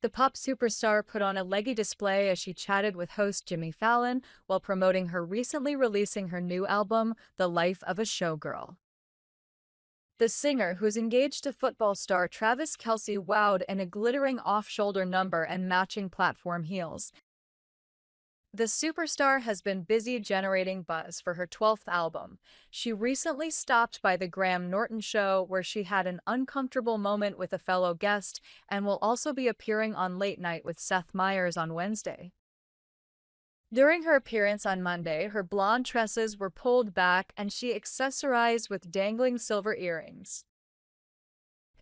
The pop superstar put on a leggy display as she chatted with host Jimmy Fallon while promoting her recently releasing her new album, The Life of a Showgirl. The singer, who's engaged to football star Travis Kelce, wowed in a glittering off-shoulder number and matching platform heels. The superstar has been busy generating buzz for her 12th album. She recently stopped by the Graham Norton show where she had an uncomfortable moment with a fellow guest and will also be appearing on Late Night with Seth Meyers on Wednesday. During her appearance on Monday, her blonde tresses were pulled back and she accessorized with dangling silver earrings.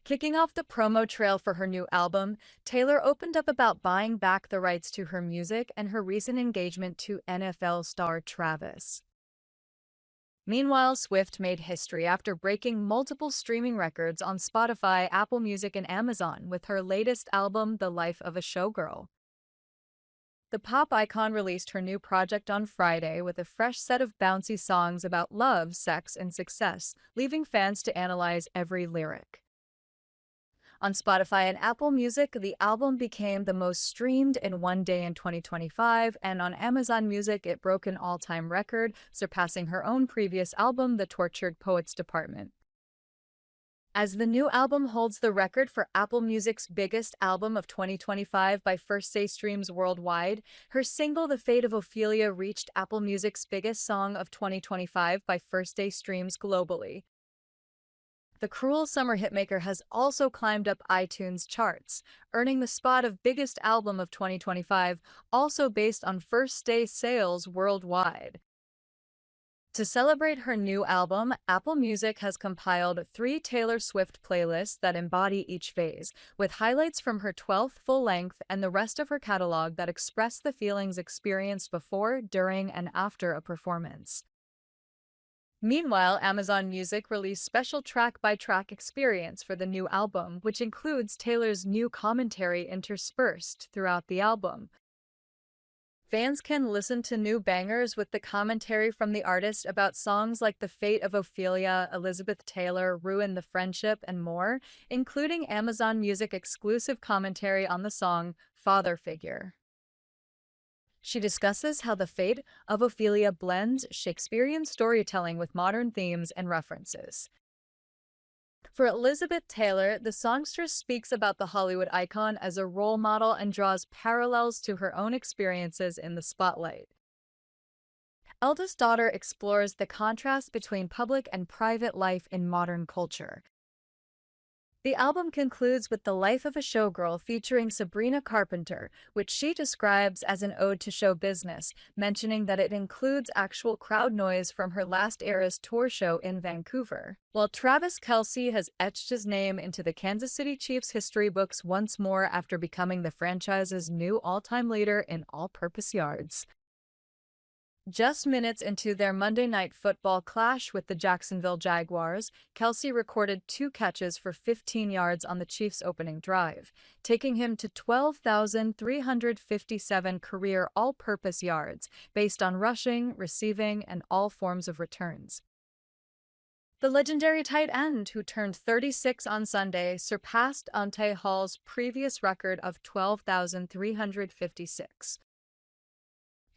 Kicking off the promo trail for her new album, Taylor opened up about buying back the rights to her music and her recent engagement to NFL star Travis. Meanwhile, Swift made history after breaking multiple streaming records on Spotify, Apple Music, and Amazon with her latest album, The Life of a Showgirl. The pop icon released her new project on Friday with a fresh set of bouncy songs about love, sex, and success, leaving fans to analyze every lyric. On Spotify and Apple Music, the album became the most streamed in one day in 2025, and on Amazon Music, it broke an all-time record, surpassing her own previous album, The Tortured Poets Department. As the new album holds the record for Apple Music's biggest album of 2025 by first-day streams worldwide, her single The Fate of Ophelia reached Apple Music's biggest song of 2025 by first-day streams globally. The Cruel Summer hitmaker has also climbed up iTunes charts, earning the spot of biggest album of 2025, also based on first-day sales worldwide. To celebrate her new album, Apple Music has compiled 3 Taylor Swift playlists that embody each phase, with highlights from her 12th full-length and the rest of her catalog that express the feelings experienced before, during, and after a performance. Meanwhile, Amazon Music released special track-by-track experience for the new album, which includes Taylor's new commentary interspersed throughout the album. Fans can listen to new bangers with the commentary from the artist about songs like The Fate of Ophelia, Elizabeth Taylor, Ruin the Friendship, and more, including Amazon Music exclusive commentary on the song Father Figure. She discusses how The Fate of Ophelia blends Shakespearean storytelling with modern themes and references. For Elizabeth Taylor, the songstress speaks about the Hollywood icon as a role model and draws parallels to her own experiences in the spotlight. Eldest Daughter explores the contrast between public and private life in modern culture. The album concludes with The Life of a Showgirl featuring Sabrina Carpenter, which she describes as an ode to show business, mentioning that it includes actual crowd noise from her last Eras tour show in Vancouver. While Travis Kelce has etched his name into the Kansas City Chiefs history books once more after becoming the franchise's new all-time leader in all-purpose yards. Just minutes into their Monday Night Football clash with the Jacksonville Jaguars, Kelce recorded 2 catches for 15 yards on the Chiefs' opening drive, taking him to 12,357 career all-purpose yards based on rushing, receiving, and all forms of returns. The legendary tight end, who turned 36 on Sunday, surpassed Ante Hall's previous record of 12,356.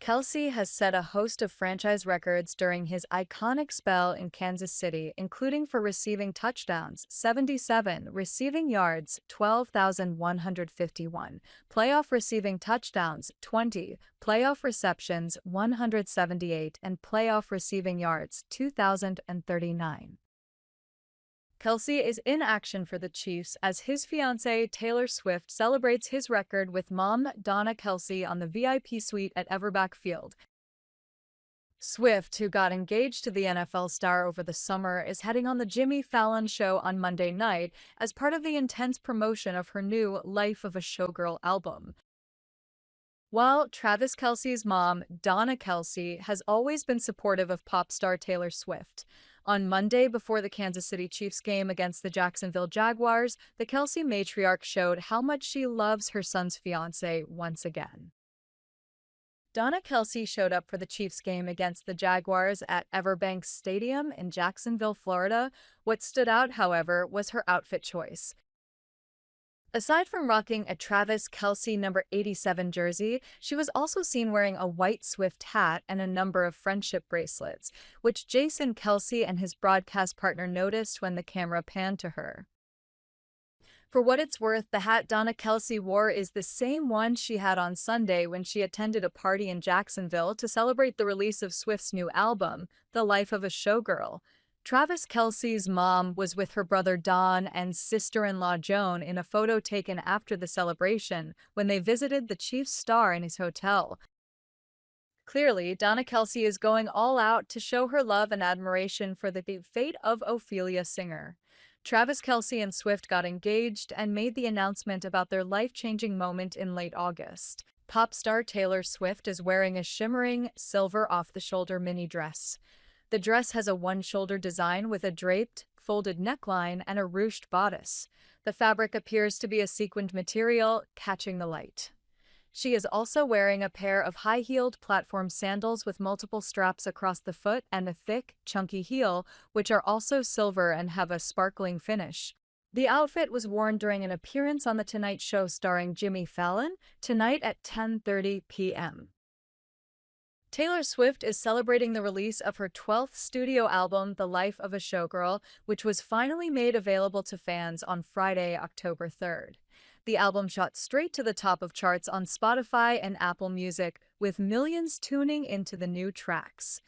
Kelce has set a host of franchise records during his iconic spell in Kansas City, including for receiving touchdowns, 77, receiving yards, 12,151, playoff receiving touchdowns, 20, playoff receptions, 178, and playoff receiving yards, 2,039. Kelce is in action for the Chiefs as his fiancée Taylor Swift celebrates his record with mom Donna Kelce on the VIP suite at Everback Field. Swift, who got engaged to the NFL star over the summer, is heading on the Jimmy Fallon show on Monday night as part of the intense promotion of her new Life of a Showgirl album. While Travis Kelce's mom, Donna Kelce, has always been supportive of pop star Taylor Swift. On Monday, before the Kansas City Chiefs game against the Jacksonville Jaguars, the Kelce matriarch showed how much she loves her son's fiancé once again. Donna Kelce showed up for the Chiefs game against the Jaguars at Everbank Stadium in Jacksonville, Florida. What stood out, however, was her outfit choice. Aside from rocking a Travis Kelce number 87 jersey, she was also seen wearing a white Swift hat and a number of friendship bracelets, which Jason Kelce and his broadcast partner noticed when the camera panned to her. For what it's worth, the hat Donna Kelce wore is the same one she had on Sunday when she attended a party in Jacksonville to celebrate the release of Swift's new album, The Life of a Showgirl. Travis Kelce's mom was with her brother Don and sister-in-law Joan in a photo taken after the celebration when they visited the Chiefs star in his hotel. Clearly, Donna Kelce is going all out to show her love and admiration for the fate of Ophelia Singer. Travis Kelce and Swift got engaged and made the announcement about their life-changing moment in late August. Pop star Taylor Swift is wearing a shimmering silver off-the-shoulder mini dress. The dress has a one-shoulder design with a draped, folded neckline and a ruched bodice. The fabric appears to be a sequined material, catching the light. She is also wearing a pair of high-heeled platform sandals with multiple straps across the foot and a thick, chunky heel, which are also silver and have a sparkling finish. The outfit was worn during an appearance on The Tonight Show starring Jimmy Fallon, tonight at 10:30 p.m. Taylor Swift is celebrating the release of her 12th studio album, The Life of a Showgirl, which was finally made available to fans on Friday, October 3rd. The album shot straight to the top of charts on Spotify and Apple Music, with millions tuning into the new tracks.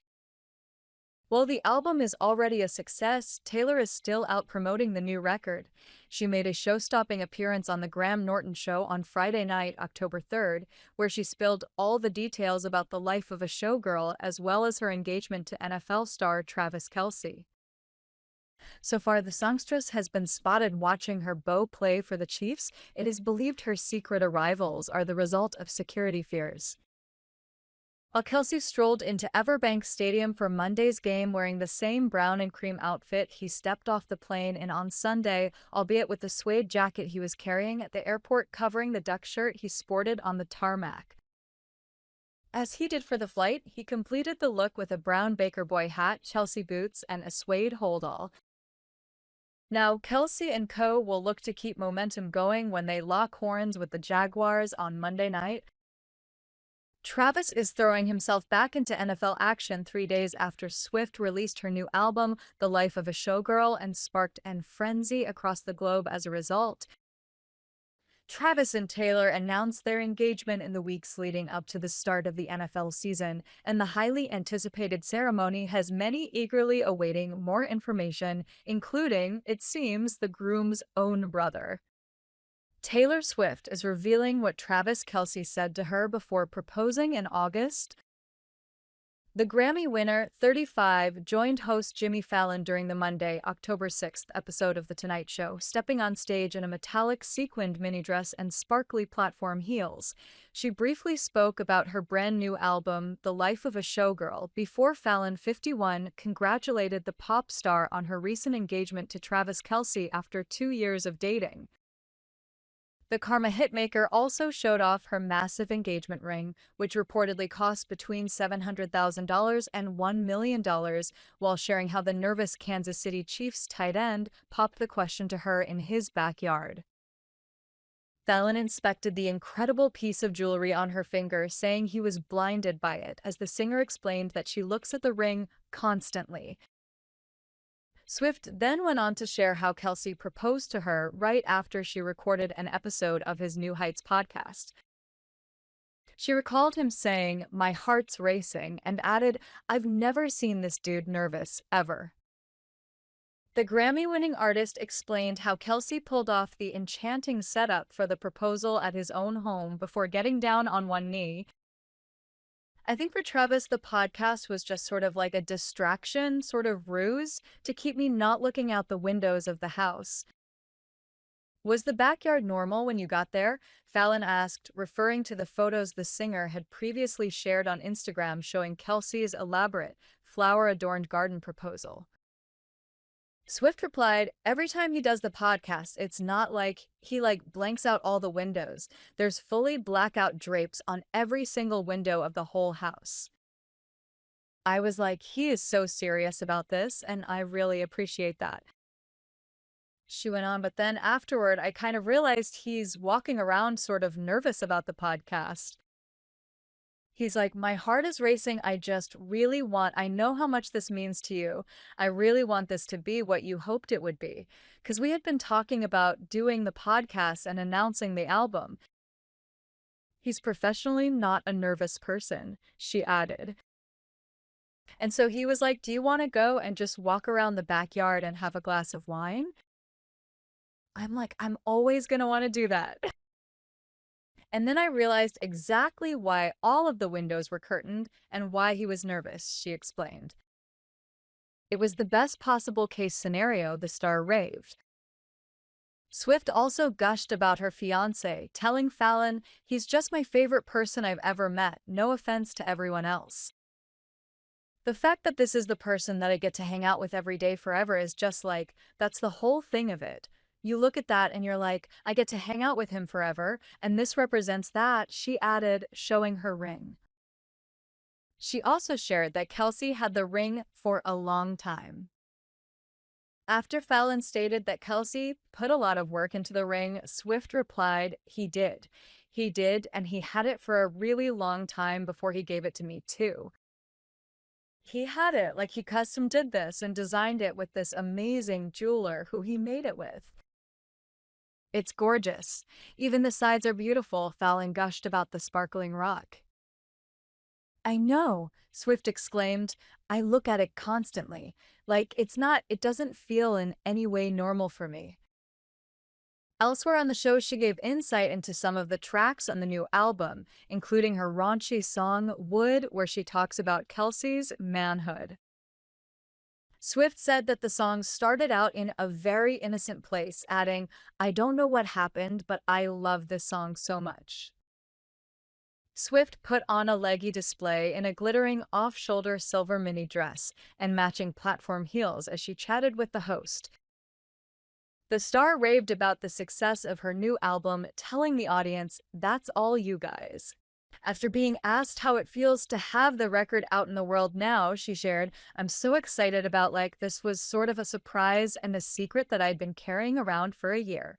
While the album is already a success, Taylor is still out promoting the new record. She made a show-stopping appearance on The Graham Norton Show on Friday night, October 3rd, where she spilled all the details about the life of a showgirl as well as her engagement to NFL star Travis Kelce. So far, the songstress has been spotted watching her beau play for the Chiefs. It is believed her secret arrivals are the result of security fears. While Kelce strolled into Everbank Stadium for Monday's game wearing the same brown and cream outfit he stepped off the plane in on Sunday, albeit with the suede jacket he was carrying at the airport covering the duck shirt he sported on the tarmac. As he did for the flight, he completed the look with a brown Baker Boy hat, Chelsea boots, and a suede holdall. Now, Kelce and co. will look to keep momentum going when they lock horns with the Jaguars on Monday night. Travis is throwing himself back into NFL action 3 days after Swift released her new album, The Life of a Showgirl, and sparked an frenzy across the globe as a result. Travis and Taylor announced their engagement in the weeks leading up to the start of the NFL season, and the highly anticipated ceremony has many eagerly awaiting more information, including, it seems, the groom's own brother. Taylor Swift is revealing what Travis Kelce said to her before proposing in August. The Grammy winner, 35, joined host Jimmy Fallon during the Monday, October 6th episode of The Tonight Show, stepping on stage in a metallic sequined mini dress and sparkly platform heels. She briefly spoke about her brand new album, The Life of a Showgirl, before Fallon, 51, congratulated the pop star on her recent engagement to Travis Kelce after 2 years of dating. The Karma hitmaker also showed off her massive engagement ring, which reportedly cost between $700,000 and $1 million, while sharing how the nervous Kansas City Chiefs tight end popped the question to her in his backyard. Fallon inspected the incredible piece of jewelry on her finger, saying he was blinded by it, as the singer explained that she looks at the ring constantly. Swift then went on to share how Kelce proposed to her right after she recorded an episode of his New Heights podcast. She recalled him saying, "My heart's racing," and added, "I've never seen this dude nervous, ever." The Grammy-winning artist explained how Kelce pulled off the enchanting setup for the proposal at his own home before getting down on one knee. I think for Travis, the podcast was just sort of like a distraction, sort of ruse, to keep me not looking out the windows of the house. Was the backyard normal when you got there? Fallon asked, referring to the photos the singer had previously shared on Instagram showing Kelce's elaborate, flower-adorned garden proposal. Swift replied, "Every time he does the podcast, it's not like he blanks out all the windows. There's fully blackout drapes on every single window of the whole house." I was like, he is so serious about this, and I really appreciate that. She went on, but then afterward, I kind of realized he's walking around sort of nervous about the podcast. He's like, my heart is racing. I just really want, I know how much this means to you. I really want this to be what you hoped it would be. Because we had been talking about doing the podcast and announcing the album. He's professionally not a nervous person, she added. And so he was like, do you want to go and just walk around the backyard and have a glass of wine? I'm like, I'm always going to want to do that. And then I realized exactly why all of the windows were curtained and why he was nervous, she explained. It was the best possible case scenario, the star raved. Swift also gushed about her fiancé, telling Fallon, he's just my favorite person I've ever met, no offense to everyone else. The fact that this is the person that I get to hang out with every day forever is just like, that's the whole thing of it. You look at that and you're like, I get to hang out with him forever, and this represents that, she added, showing her ring. She also shared that Kelsey had the ring for a long time. After Fallon stated that Kelsey put a lot of work into the ring, Swift replied, he did. He did, and he had it for a really long time before he gave it to me too. He had it, like he custom did this and designed it with this amazing jeweler who he made it with. It's gorgeous. Even the sides are beautiful, Fallon gushed about the sparkling rock. I know, Swift exclaimed. I look at it constantly. Like, it doesn't feel in any way normal for me. Elsewhere on the show, she gave insight into some of the tracks on the new album, including her raunchy song, Wood, where she talks about Kelsey's manhood. Swift said that the song started out in a very innocent place, adding, I don't know what happened, but I love this song so much. Swift put on a leggy display in a glittering off-shoulder silver mini dress and matching platform heels as she chatted with the host. The star raved about the success of her new album, telling the audience, that's all you guys. After being asked how it feels to have the record out in the world now, she shared, I'm so excited about this was sort of a surprise and a secret that I'd been carrying around for a year.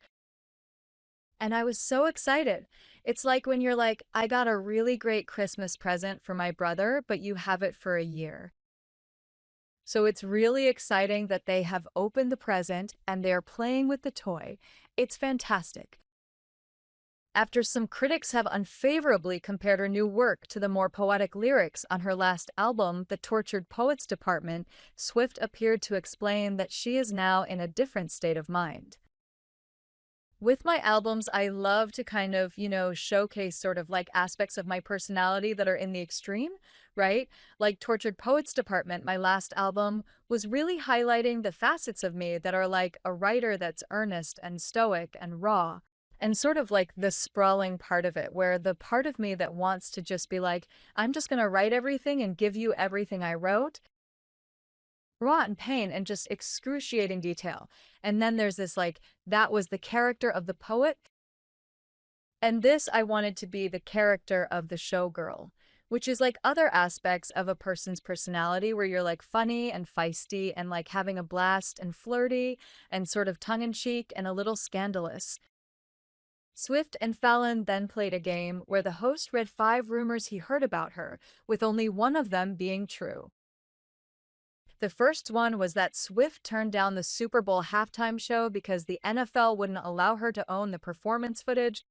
And I was so excited. It's like when you're like, I got a really great Christmas present for my brother, but you have it for a year. So it's really exciting that they have opened the present and they're playing with the toy. It's fantastic. After some critics have unfavorably compared her new work to the more poetic lyrics on her last album, The Tortured Poets Department, Swift appeared to explain that she is now in a different state of mind. With my albums, I love to kind of, showcase sort of like aspects of my personality that are in the extreme, right? Like Tortured Poets Department, my last album, was really highlighting the facets of me that are like a writer that's earnest and stoic and raw. And sort of like the sprawling part of it, where the part of me that wants to just be like, I'm just going to write everything and give you everything I wrote, raw and pain and just excruciating detail. And then there's this that was the character of the poet. And this I wanted to be the character of the showgirl, which is like other aspects of a person's personality where you're like funny and feisty and like having a blast and flirty and sort of tongue-in-cheek and a little scandalous. Swift and Fallon then played a game where the host read 5 rumors he heard about her, with only one of them being true. The first one was that Swift turned down the Super Bowl halftime show because the NFL wouldn't allow her to own the performance footage.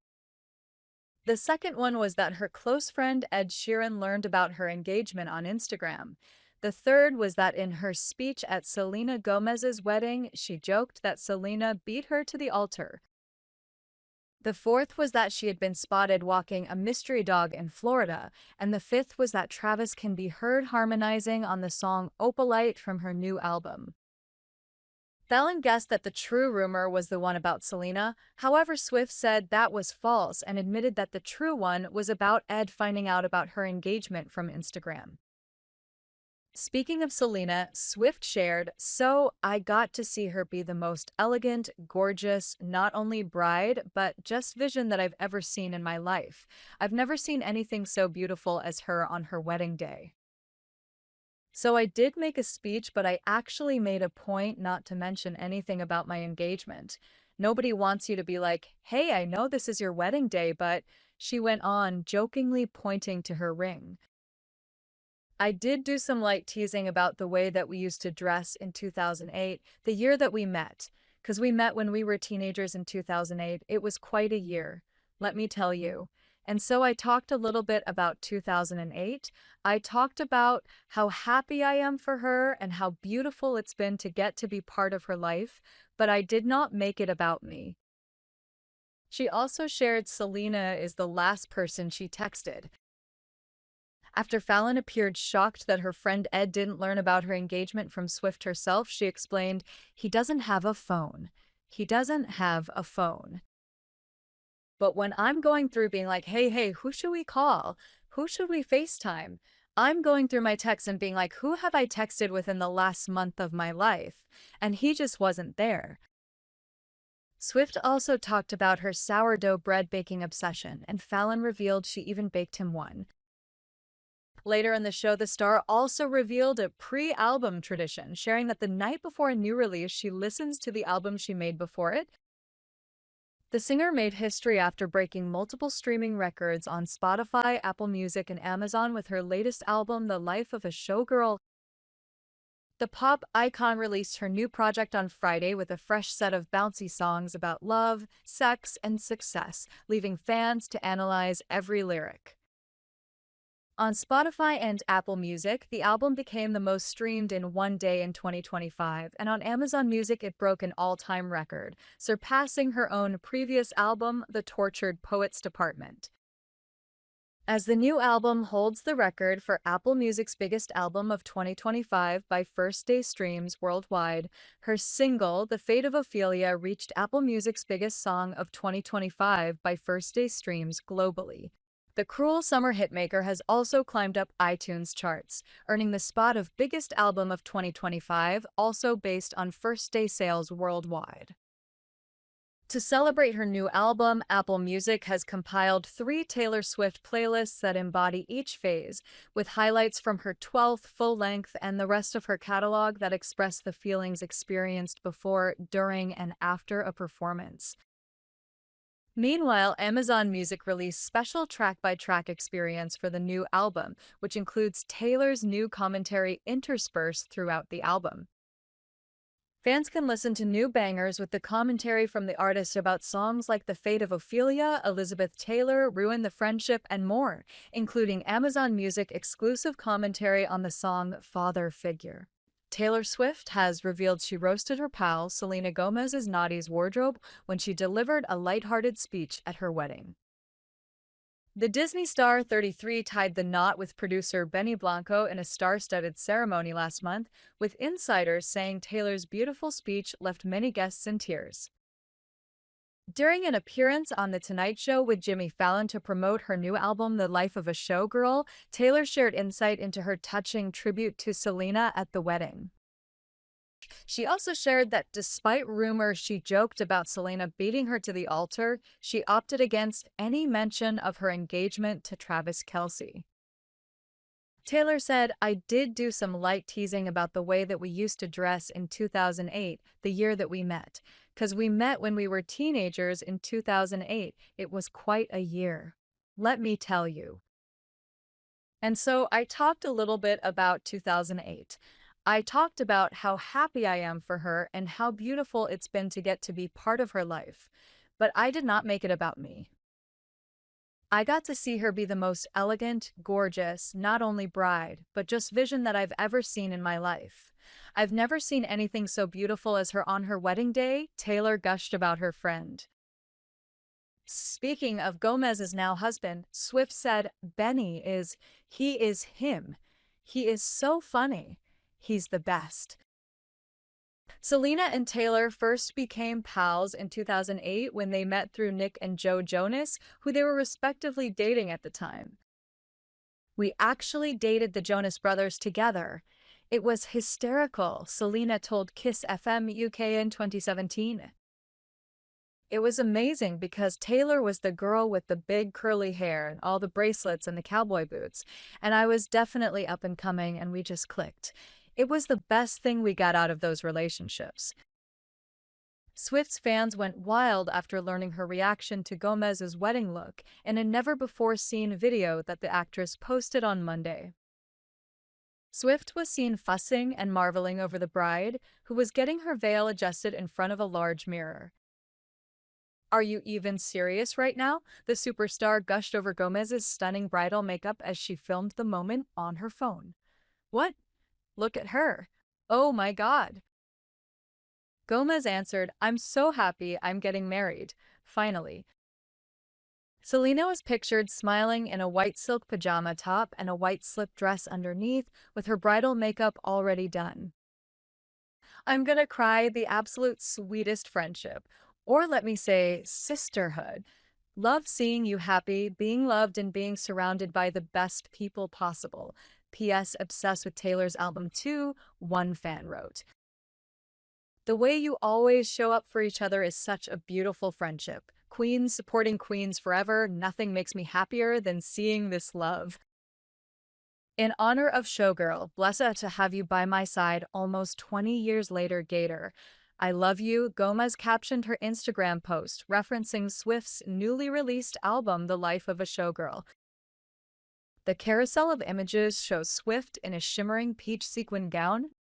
The second one was that her close friend Ed Sheeran learned about her engagement on Instagram. The third was that in her speech at Selena Gomez's wedding, she joked that Selena beat her to the altar. The fourth was that she had been spotted walking a mystery dog in Florida, and the fifth was that Travis can be heard harmonizing on the song Opalite from her new album. Fallon guessed that the true rumor was the one about Selena. However, Swift said that was false and admitted that the true one was about Ed finding out about her engagement from Instagram. Speaking of Selena, Swift shared, so I got to see her be the most elegant, gorgeous, not only bride, but just vision that I've ever seen in my life. I've never seen anything so beautiful as her on her wedding day. So I did make a speech, but I actually made a point not to mention anything about my engagement. Nobody wants you to be like, hey, I know this is your wedding day, but she went on, jokingly pointing to her ring. I did do some light teasing about the way that we used to dress in 2008, the year that we met. Because we met when we were teenagers in 2008. It was quite a year, let me tell you. And so I talked a little bit about 2008. I talked about how happy I am for her and how beautiful it's been to get to be part of her life, but I did not make it about me. She also shared Selena is the last person she texted. After Fallon appeared shocked that her friend Ed didn't learn about her engagement from Swift herself, she explained, he doesn't have a phone. He doesn't have a phone. But when I'm going through being like, hey, who should we call? Who should we FaceTime? I'm going through my texts and being like, who have I texted within the last month of my life? And he just wasn't there. Swift also talked about her sourdough bread baking obsession, and Fallon revealed she even baked him one. Later in the show, the star also revealed a pre-album tradition, sharing that the night before a new release, she listens to the album she made before it. The singer made history after breaking multiple streaming records on Spotify, Apple Music, and Amazon with her latest album, The Life of a Showgirl. The pop icon released her new project on Friday with a fresh set of bouncy songs about love, sex, and success, leaving fans to analyze every lyric. On Spotify and Apple Music, the album became the most streamed in one day in 2025, and on Amazon Music it broke an all-time record, surpassing her own previous album, The Tortured Poets Department. As the new album holds the record for Apple Music's biggest album of 2025 by first-day streams worldwide, her single, The Fate of Ophelia, reached Apple Music's biggest song of 2025 by first-day streams globally. The Cruel Summer hitmaker has also climbed up iTunes charts, earning the spot of biggest album of 2025, also based on first-day sales worldwide. To celebrate her new album, Apple Music has compiled 3 Taylor Swift playlists that embody each phase, with highlights from her 12th full-length and the rest of her catalog that express the feelings experienced before, during, and after a performance. Meanwhile, Amazon Music released special track-by-track experience for the new album, which includes Taylor's new commentary interspersed throughout the album. Fans can listen to new bangers with the commentary from the artist about songs like The Fate of Ophelia, Elizabeth Taylor, Ruin the Friendship, and more, including Amazon Music exclusive commentary on the song Father Figure. Taylor Swift has revealed she roasted her pal Selena Gomez's Naughty's wardrobe when she delivered a lighthearted speech at her wedding. The Disney star 33 tied the knot with producer Benny Blanco in a star-studded ceremony last month, with insiders saying Taylor's beautiful speech left many guests in tears. During an appearance on The Tonight Show with Jimmy Fallon to promote her new album, The Life of a Showgirl, Taylor shared insight into her touching tribute to Selena at the wedding. She also shared that despite rumors she joked about Selena beating her to the altar, she opted against any mention of her engagement to Travis Kelce. Taylor said, I did do some light teasing about the way that we used to dress in 2008, the year that we met. Because we met when we were teenagers in 2008. It was quite a year. Let me tell you. And so I talked a little bit about 2008. I talked about how happy I am for her and how beautiful it's been to get to be part of her life. But I did not make it about me. I got to see her be the most elegant, gorgeous, not only bride, but just vision that I've ever seen in my life. I've never seen anything so beautiful as her on her wedding day, Taylor gushed about her friend. Speaking of Gomez's now husband, Swift said, he is him. He is so funny. He's the best. Selena and Taylor first became pals in 2008 when they met through Nick and Joe Jonas, who they were respectively dating at the time. We actually dated the Jonas Brothers together. It was hysterical, Selena told Kiss FM UK in 2017. It was amazing because Taylor was the girl with the big curly hair and all the bracelets and the cowboy boots, and I was definitely up and coming and we just clicked. It was the best thing we got out of those relationships. Swift's fans went wild after learning her reaction to Gomez's wedding look in a never-before-seen video that the actress posted on Monday. Swift was seen fussing and marveling over the bride, who was getting her veil adjusted in front of a large mirror. "Are you even serious right now?" The superstar gushed over Gomez's stunning bridal makeup as she filmed the moment on her phone. "What? Look at her. Oh my God." Gomez answered, "I'm so happy I'm getting married. Finally." Selena was pictured smiling in a white silk pajama top and a white slip dress underneath, with her bridal makeup already done. "I'm gonna cry, the absolute sweetest friendship. Or let me say, sisterhood. Love seeing you happy, being loved, and being surrounded by the best people possible. P.S. Obsessed with Taylor's album too," one fan wrote. "The way you always show up for each other is such a beautiful friendship. Queens supporting queens forever. Nothing makes me happier than seeing this love." In honor of Showgirl, blessed to have you by my side almost 20 years later, Gator. I love you, Gomez captioned her Instagram post, referencing Swift's newly released album, The Life of a Showgirl. The carousel of images shows Swift in a shimmering peach sequin gown.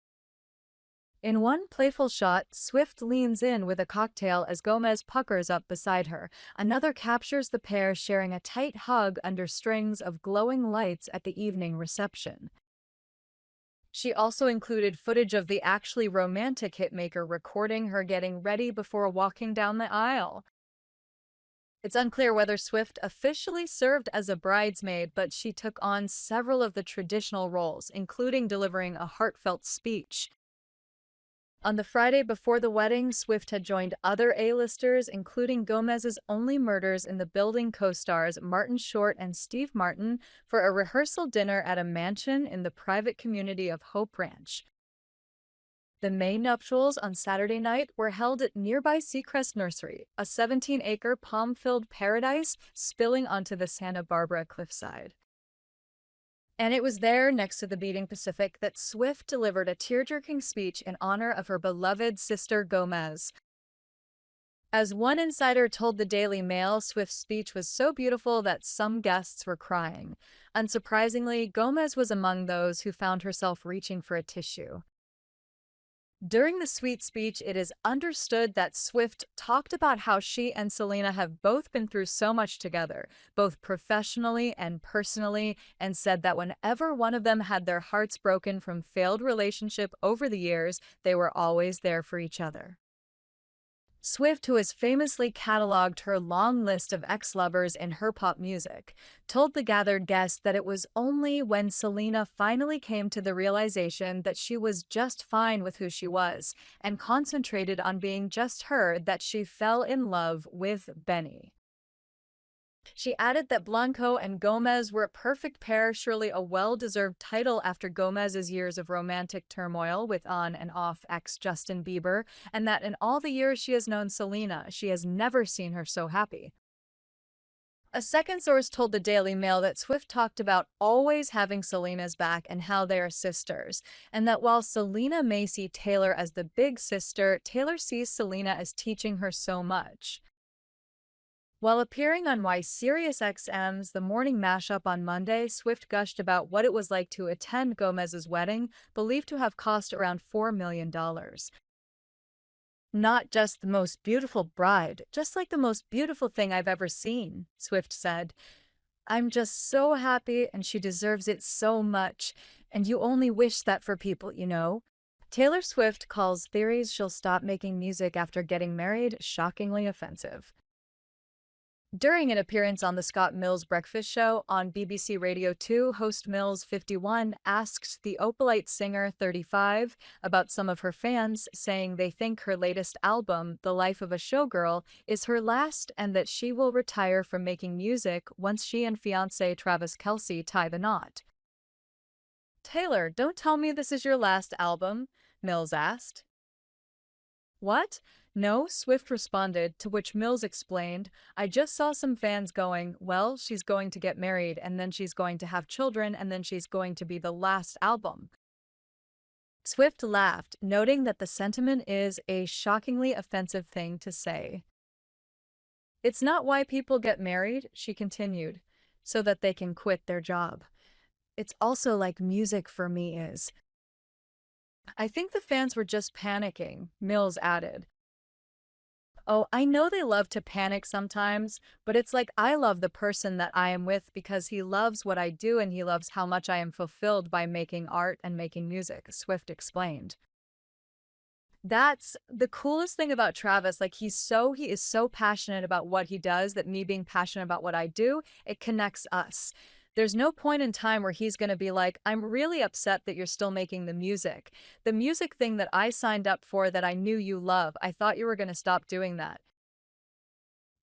In one playful shot, Swift leans in with a cocktail as Gomez puckers up beside her. Another captures the pair sharing a tight hug under strings of glowing lights at the evening reception. She also included footage of the actually romantic hitmaker recording her getting ready before walking down the aisle. It's unclear whether Swift officially served as a bridesmaid, but she took on several of the traditional roles, including delivering a heartfelt speech. On the Friday before the wedding, Swift had joined other A-listers, including Gomez's Only Murders in the Building co-stars Martin Short and Steve Martin, for a rehearsal dinner at a mansion in the private community of Hope Ranch. The May nuptials on Saturday night were held at nearby Seacrest Nursery, a 17-acre palm-filled paradise spilling onto the Santa Barbara cliffside. And it was there, next to the beating Pacific, that Swift delivered a tear-jerking speech in honor of her beloved sister Gomez. As one insider told the Daily Mail, Swift's speech was so beautiful that some guests were crying. Unsurprisingly, Gomez was among those who found herself reaching for a tissue. During the sweet speech, it is understood that Swift talked about how she and Selena have both been through so much together, both professionally and personally, and said that whenever one of them had their hearts broken from failed relationship over the years, they were always there for each other. Swift, who has famously cataloged her long list of ex-lovers in her pop music, told the gathered guests that it was only when Selena finally came to the realization that she was just fine with who she was and concentrated on being just her that she fell in love with Benny. She added that Blanco and Gomez were a perfect pair, surely a well-deserved title after Gomez's years of romantic turmoil with on and off ex Justin Bieber, and that in all the years she has known Selena, she has never seen her so happy. A second source told the Daily Mail that Swift talked about always having Selena's back and how they are sisters, and that while Selena may see Taylor as the big sister, Taylor sees Selena as teaching her so much. While appearing on SiriusXM's The Morning Mashup on Monday, Swift gushed about what it was like to attend Gomez's wedding, believed to have cost around $4 million. "Not just the most beautiful bride, just like the most beautiful thing I've ever seen," Swift said. "I'm just so happy and she deserves it so much, and you only wish that for people, you know." Taylor Swift calls theories she'll stop making music after getting married shockingly offensive. During an appearance on the Scott Mills Breakfast Show on BBC Radio 2, host Mills, 51, asked the Opalite singer, 35, about some of her fans, saying they think her latest album, The Life of a Showgirl, is her last and that she will retire from making music once she and fiancé Travis Kelce tie the knot. "Taylor, don't tell me this is your last album," Mills asked. "What? No, Swift responded, to which Mills explained, I just saw some fans going, well, she's going to get married, and then she's going to have children, and then she's going to be the last album. Swift laughed, noting that the sentiment is a shockingly offensive thing to say. It's not why people get married, she continued, so that they can quit their job. It's also like music for me is. I think the fans were just panicking, Mills added. Oh, I know they love to panic sometimes, but it's like I love the person that I am with because he loves what I do and he loves how much I am fulfilled by making art and making music, Swift explained. That's the coolest thing about Travis. Like he is so passionate about what he does that me being passionate about what I do, it connects us. There's no point in time where he's going to be like, I'm really upset that you're still making the music. The music thing that I signed up for that I knew you love, I thought you were going to stop doing that.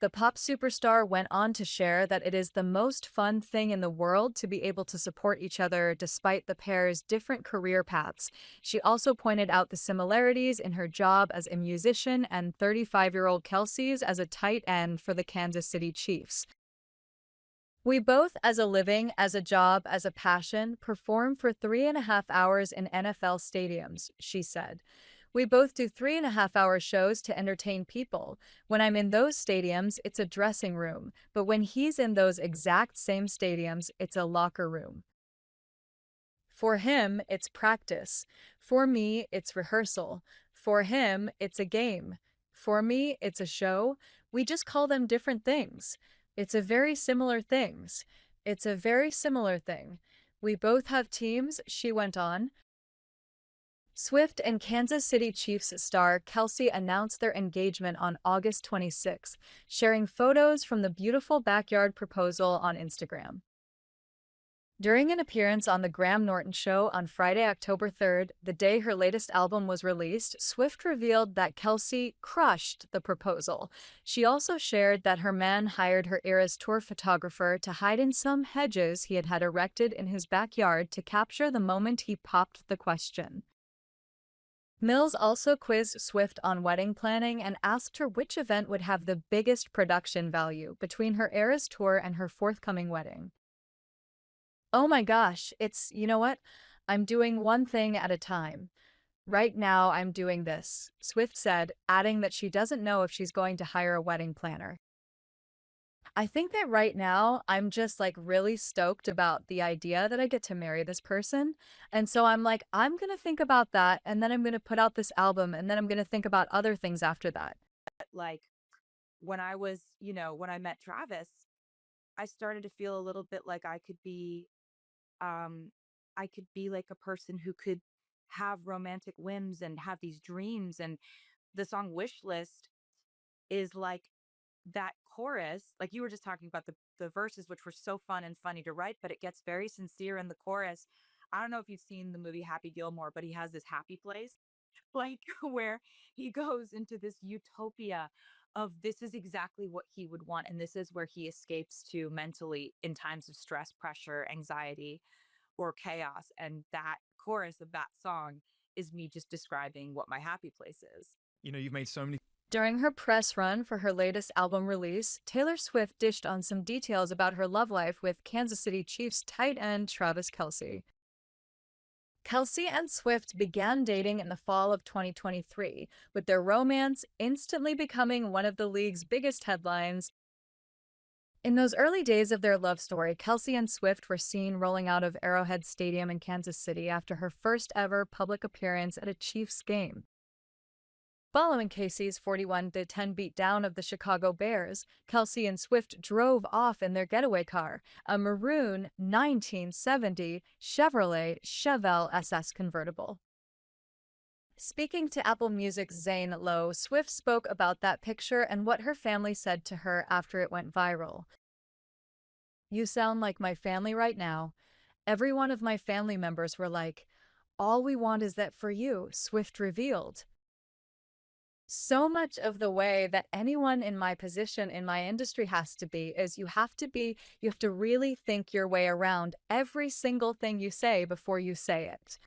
The pop superstar went on to share that it is the most fun thing in the world to be able to support each other despite the pair's different career paths. She also pointed out the similarities in her job as a musician and 35-year-old Kelsey's as a tight end for the Kansas City Chiefs. We both, as a living, as a job, as a passion, perform for 3.5 hours in NFL stadiums, she said. We both do 3.5 hour shows to entertain people. When I'm in those stadiums, it's a dressing room, but when he's in those exact same stadiums, it's a locker room. For him, it's practice. For me, it's rehearsal. For him, it's a game. For me, it's a show. We just call them different things. It's a very similar things. It's a very similar thing. We both have teams, she went on. Swift and Kansas City Chiefs star Kelsey announced their engagement on August 26, sharing photos from the beautiful backyard proposal on Instagram. During an appearance on The Graham Norton Show on Friday, October 3rd, the day her latest album was released, Swift revealed that Kelsey crushed the proposal. She also shared that her man hired her Eras Tour photographer to hide in some hedges he had erected in his backyard to capture the moment he popped the question. Mills also quizzed Swift on wedding planning and asked her which event would have the biggest production value between her Eras Tour and her forthcoming wedding. Oh my gosh, you know what? I'm doing one thing at a time. Right now, I'm doing this, Swift said, adding that she doesn't know if she's going to hire a wedding planner. I think that right now, I'm just like really stoked about the idea that I get to marry this person. And so I'm like, I'm going to think about that. And then I'm going to put out this album. And then I'm going to think about other things after that. Like when I was, when I met Travis, I started to feel a little bit like um I could be like a person who could have romantic whims and have these dreams. And the song Wish List is like that chorus, like you were just talking about the verses, which were so fun and funny to write, but it gets very sincere in the chorus. I don't know if you've seen the movie Happy Gilmore, but he has this happy place, like where he goes into this utopia of this is exactly what he would want, and this is where he escapes to mentally in times of stress, pressure, anxiety, or chaos. And that chorus of that song is me just describing what my happy place is. You've made so many. During her press run for her latest album release, Taylor Swift dished on some details about her love life with Kansas City Chiefs tight end Travis Kelce. Kelsey and Swift began dating in the fall of 2023, with their romance instantly becoming one of the league's biggest headlines. In those early days of their love story, Kelsey and Swift were seen rolling out of Arrowhead Stadium in Kansas City after her first ever public appearance at a Chiefs game. Following Casey's 41-10 beatdown of the Chicago Bears, Kelsey and Swift drove off in their getaway car, a maroon 1970 Chevrolet Chevelle SS convertible. Speaking to Apple Music's Zane Lowe, Swift spoke about that picture and what her family said to her after it went viral. You sound like my family right now. Every one of my family members were like, all we want is that for you, Swift revealed. So much of the way that anyone in my position in my industry has to be is you have to really think your way around every single thing you say before you say it.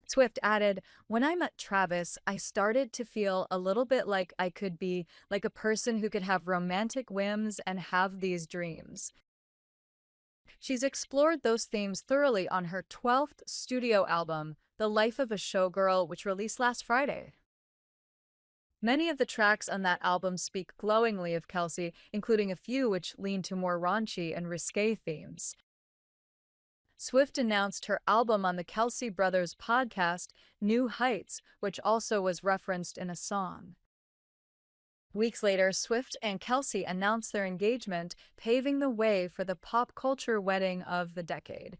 Swift added, "When I met Travis, I started to feel a little bit like I could be like a person who could have romantic whims and have these dreams." She's explored those themes thoroughly on her 12th studio album, The Life of a Showgirl, which released last Friday. Many of the tracks on that album speak glowingly of Kelsey, including a few which lean to more raunchy and risque themes. Swift announced her album on the Kelsey Brothers podcast, New Heights, which also was referenced in a song. Weeks later, Swift and Kelsey announced their engagement, paving the way for the pop culture wedding of the decade.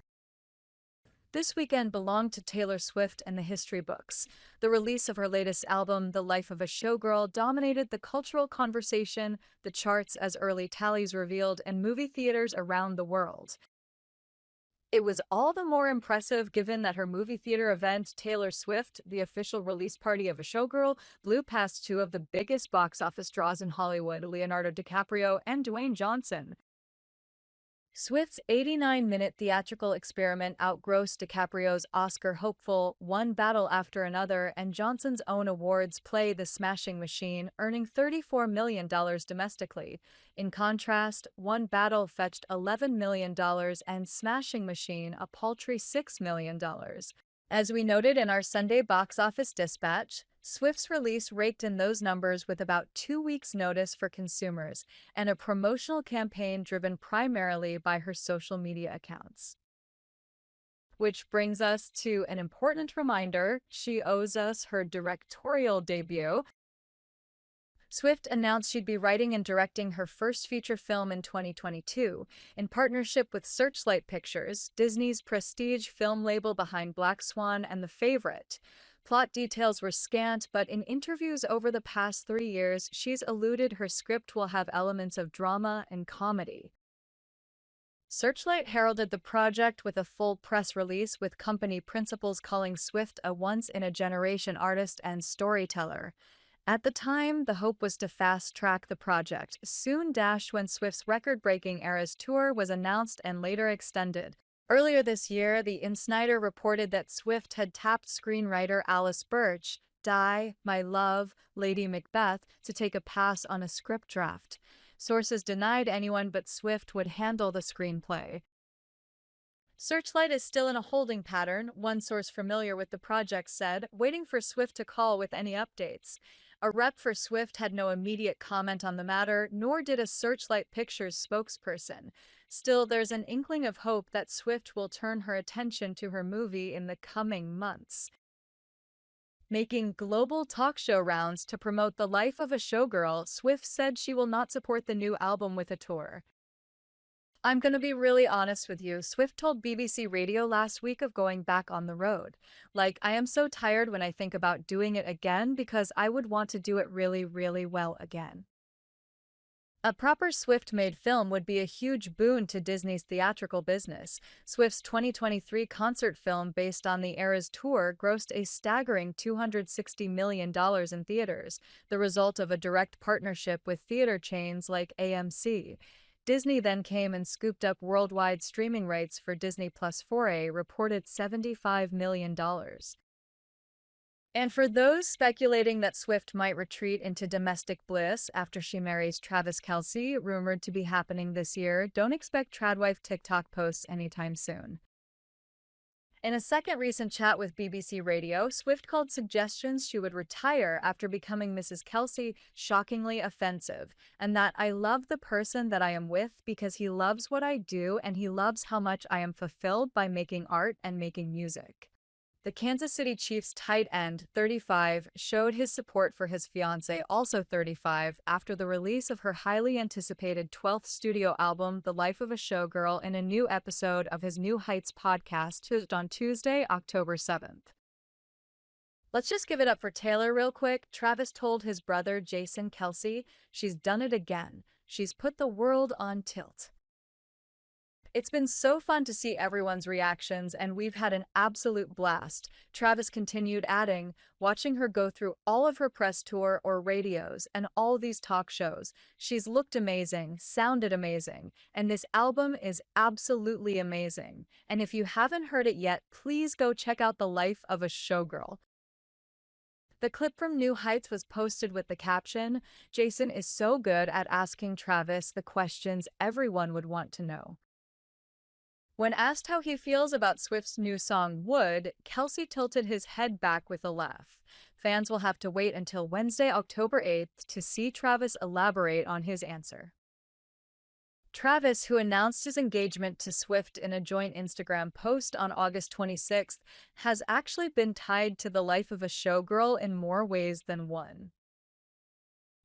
This weekend belonged to Taylor Swift and the history books. The release of her latest album, The Life of a Showgirl, dominated the cultural conversation, the charts as early tallies revealed, and movie theaters around the world. It was all the more impressive given that her movie theater event, Taylor Swift, the official release party of a Showgirl, blew past two of the biggest box office draws in Hollywood, Leonardo DiCaprio and Dwayne Johnson. Swift's 89-minute theatrical experiment outgrossed DiCaprio's Oscar hopeful One Battle After Another and Johnson's own awards play The Smashing Machine, earning $34 million domestically. In contrast, One Battle fetched $11 million and Smashing Machine a paltry $6 million. As we noted in our Sunday box office dispatch, Swift's release raked in those numbers with about 2 weeks' notice for consumers and a promotional campaign driven primarily by her social media accounts. Which brings us to an important reminder: she owes us her directorial debut. Swift announced she'd be writing and directing her first feature film in 2022, in partnership with Searchlight Pictures, Disney's prestige film label behind Black Swan and The Favorite. Plot details were scant, but in interviews over the past 3 years, she's alluded her script will have elements of drama and comedy. Searchlight heralded the project with a full press release, with company principals calling Swift a once-in-a-generation artist and storyteller. At the time, the hope was to fast-track the project, soon dashed when Swift's record-breaking Eras Tour was announced and later extended. Earlier this year, the Insider reported that Swift had tapped screenwriter Alice Birch, Die, My Love, Lady Macbeth, to take a pass on a script draft. Sources denied anyone but Swift would handle the screenplay. Searchlight is still in a holding pattern, one source familiar with the project said, waiting for Swift to call with any updates. A rep for Swift had no immediate comment on the matter, nor did a Searchlight Pictures spokesperson. Still, there's an inkling of hope that Swift will turn her attention to her movie in the coming months. Making global talk show rounds to promote The Life of a Showgirl, Swift said she will not support the new album with a tour. "I'm going to be really honest with you," Swift told BBC Radio last week of going back on the road. "Like, I am so tired when I think about doing it again because I would want to do it really, really well again." A proper Swift-made film would be a huge boon to Disney's theatrical business. Swift's 2023 concert film based on the Eras Tour grossed a staggering $260 million in theaters, the result of a direct partnership with theater chains like AMC. Disney then came and scooped up worldwide streaming rights for Disney Plus for a reported $75 million. And for those speculating that Swift might retreat into domestic bliss after she marries Travis Kelce, rumored to be happening this year, don't expect Tradwife TikTok posts anytime soon. In a second recent chat with BBC Radio, Swift called suggestions she would retire after becoming Mrs. Kelce shockingly offensive, and that "I love the person that I am with because he loves what I do and he loves how much I am fulfilled by making art and making music." The Kansas City Chiefs tight end, 35, showed his support for his fiancée, also 35, after the release of her highly anticipated 12th studio album, The Life of a Showgirl, in a new episode of his New Heights podcast on Tuesday, October 7th. "Let's just give it up for Taylor real quick," Travis told his brother Jason Kelce. "She's done it again. She's put the world on tilt." It's been so fun to see everyone's reactions, and we've had an absolute blast. Travis continued, adding, watching her go through all of her press tour or radios and all these talk shows. She's looked amazing, sounded amazing, and this album is absolutely amazing. And if you haven't heard it yet, please go check out The Life of a Showgirl. The clip from New Heights was posted with the caption, Jason is so good at asking Travis the questions everyone would want to know. When asked how he feels about Swift's new song Wood, Kelsey tilted his head back with a laugh. Fans will have to wait until Wednesday, October 8th to see Travis elaborate on his answer. Travis, who announced his engagement to Swift in a joint Instagram post on August 26th, has actually been tied to the life of a showgirl in more ways than one.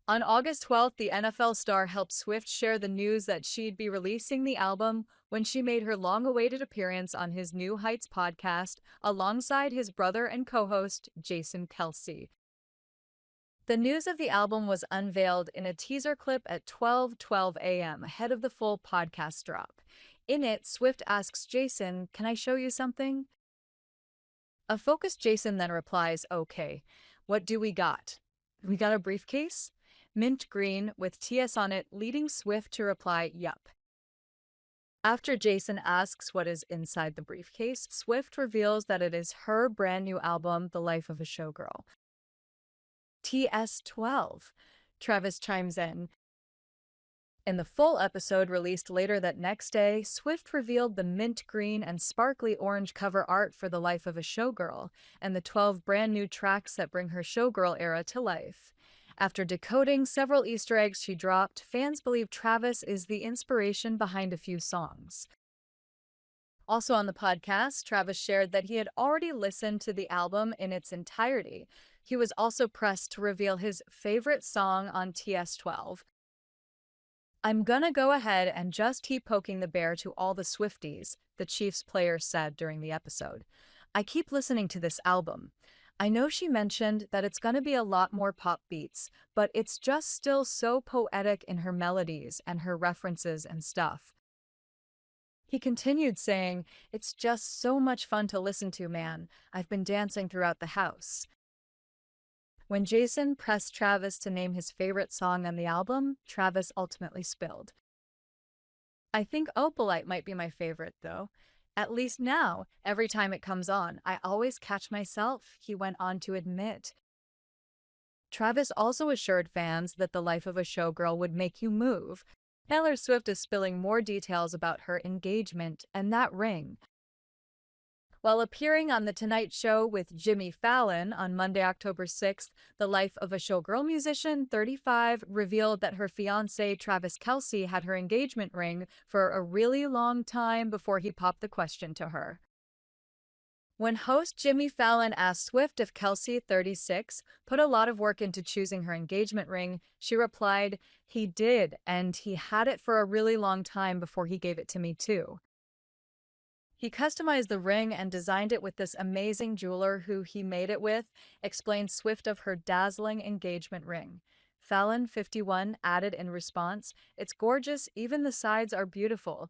On August 12th, the NFL star helped Swift share the news that she'd be releasing the album when she made her long-awaited appearance on his New Heights podcast alongside his brother and co-host, Jason Kelsey. The news of the album was unveiled in a teaser clip at 12:12 a.m. ahead of the full podcast drop. In it, Swift asks Jason, "Can I show you something?" A focused Jason then replies, "Okay, what do we got? We got a briefcase?" Mint green with TS on it, leading Swift to reply, "Yup." After Jason asks what is inside the briefcase, Swift reveals that it is her brand new album, The Life of a Showgirl. TS12. Travis chimes in. In the full episode released later that next day, Swift revealed the mint green and sparkly orange cover art for The Life of a Showgirl and the 12 brand new tracks that bring her showgirl era to life. After decoding several Easter eggs she dropped, fans believe Travis is the inspiration behind a few songs. Also on the podcast, Travis shared that he had already listened to the album in its entirety. He was also pressed to reveal his favorite song on TS12. I'm gonna go ahead and just keep poking the bear to all the Swifties, the Chiefs player said during the episode. I keep listening to this album. I know she mentioned that it's gonna be a lot more pop beats, but it's just still so poetic in her melodies and her references and stuff. He continued saying, it's just so much fun to listen to, man. I've been dancing throughout the house. When Jason pressed Travis to name his favorite song on the album, Travis ultimately spilled. I think Opalite might be my favorite, though. At least now, every time it comes on, I always catch myself, he went on to admit. Travis also assured fans that The Life of a Showgirl would make you move. Taylor Swift is spilling more details about her engagement and that ring. While appearing on The Tonight Show with Jimmy Fallon on Monday, October 6th, The Life of a Showgirl musician, 35, revealed that her fiancé Travis Kelce had her engagement ring for a really long time before he popped the question to her. When host Jimmy Fallon asked Swift if Kelce, 36, put a lot of work into choosing her engagement ring, she replied, he did, and he had it for a really long time before he gave it to me too. He customized the ring and designed it with this amazing jeweler who he made it with, explained Swift of her dazzling engagement ring. Fallon, 51, added in response, it's gorgeous, even the sides are beautiful.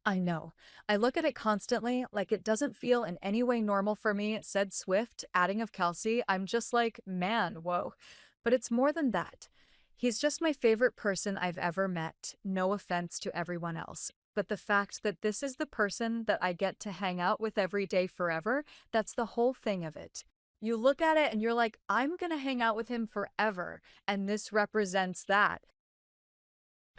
I know. I look at it constantly, like it doesn't feel in any way normal for me, said Swift, adding of Kelce, I'm just like, man, whoa. But it's more than that. He's just my favorite person I've ever met, no offense to everyone else. But the fact that this is the person that I get to hang out with every day forever, that's the whole thing of it. You look at it and you're like, I'm gonna hang out with him forever, and this represents that.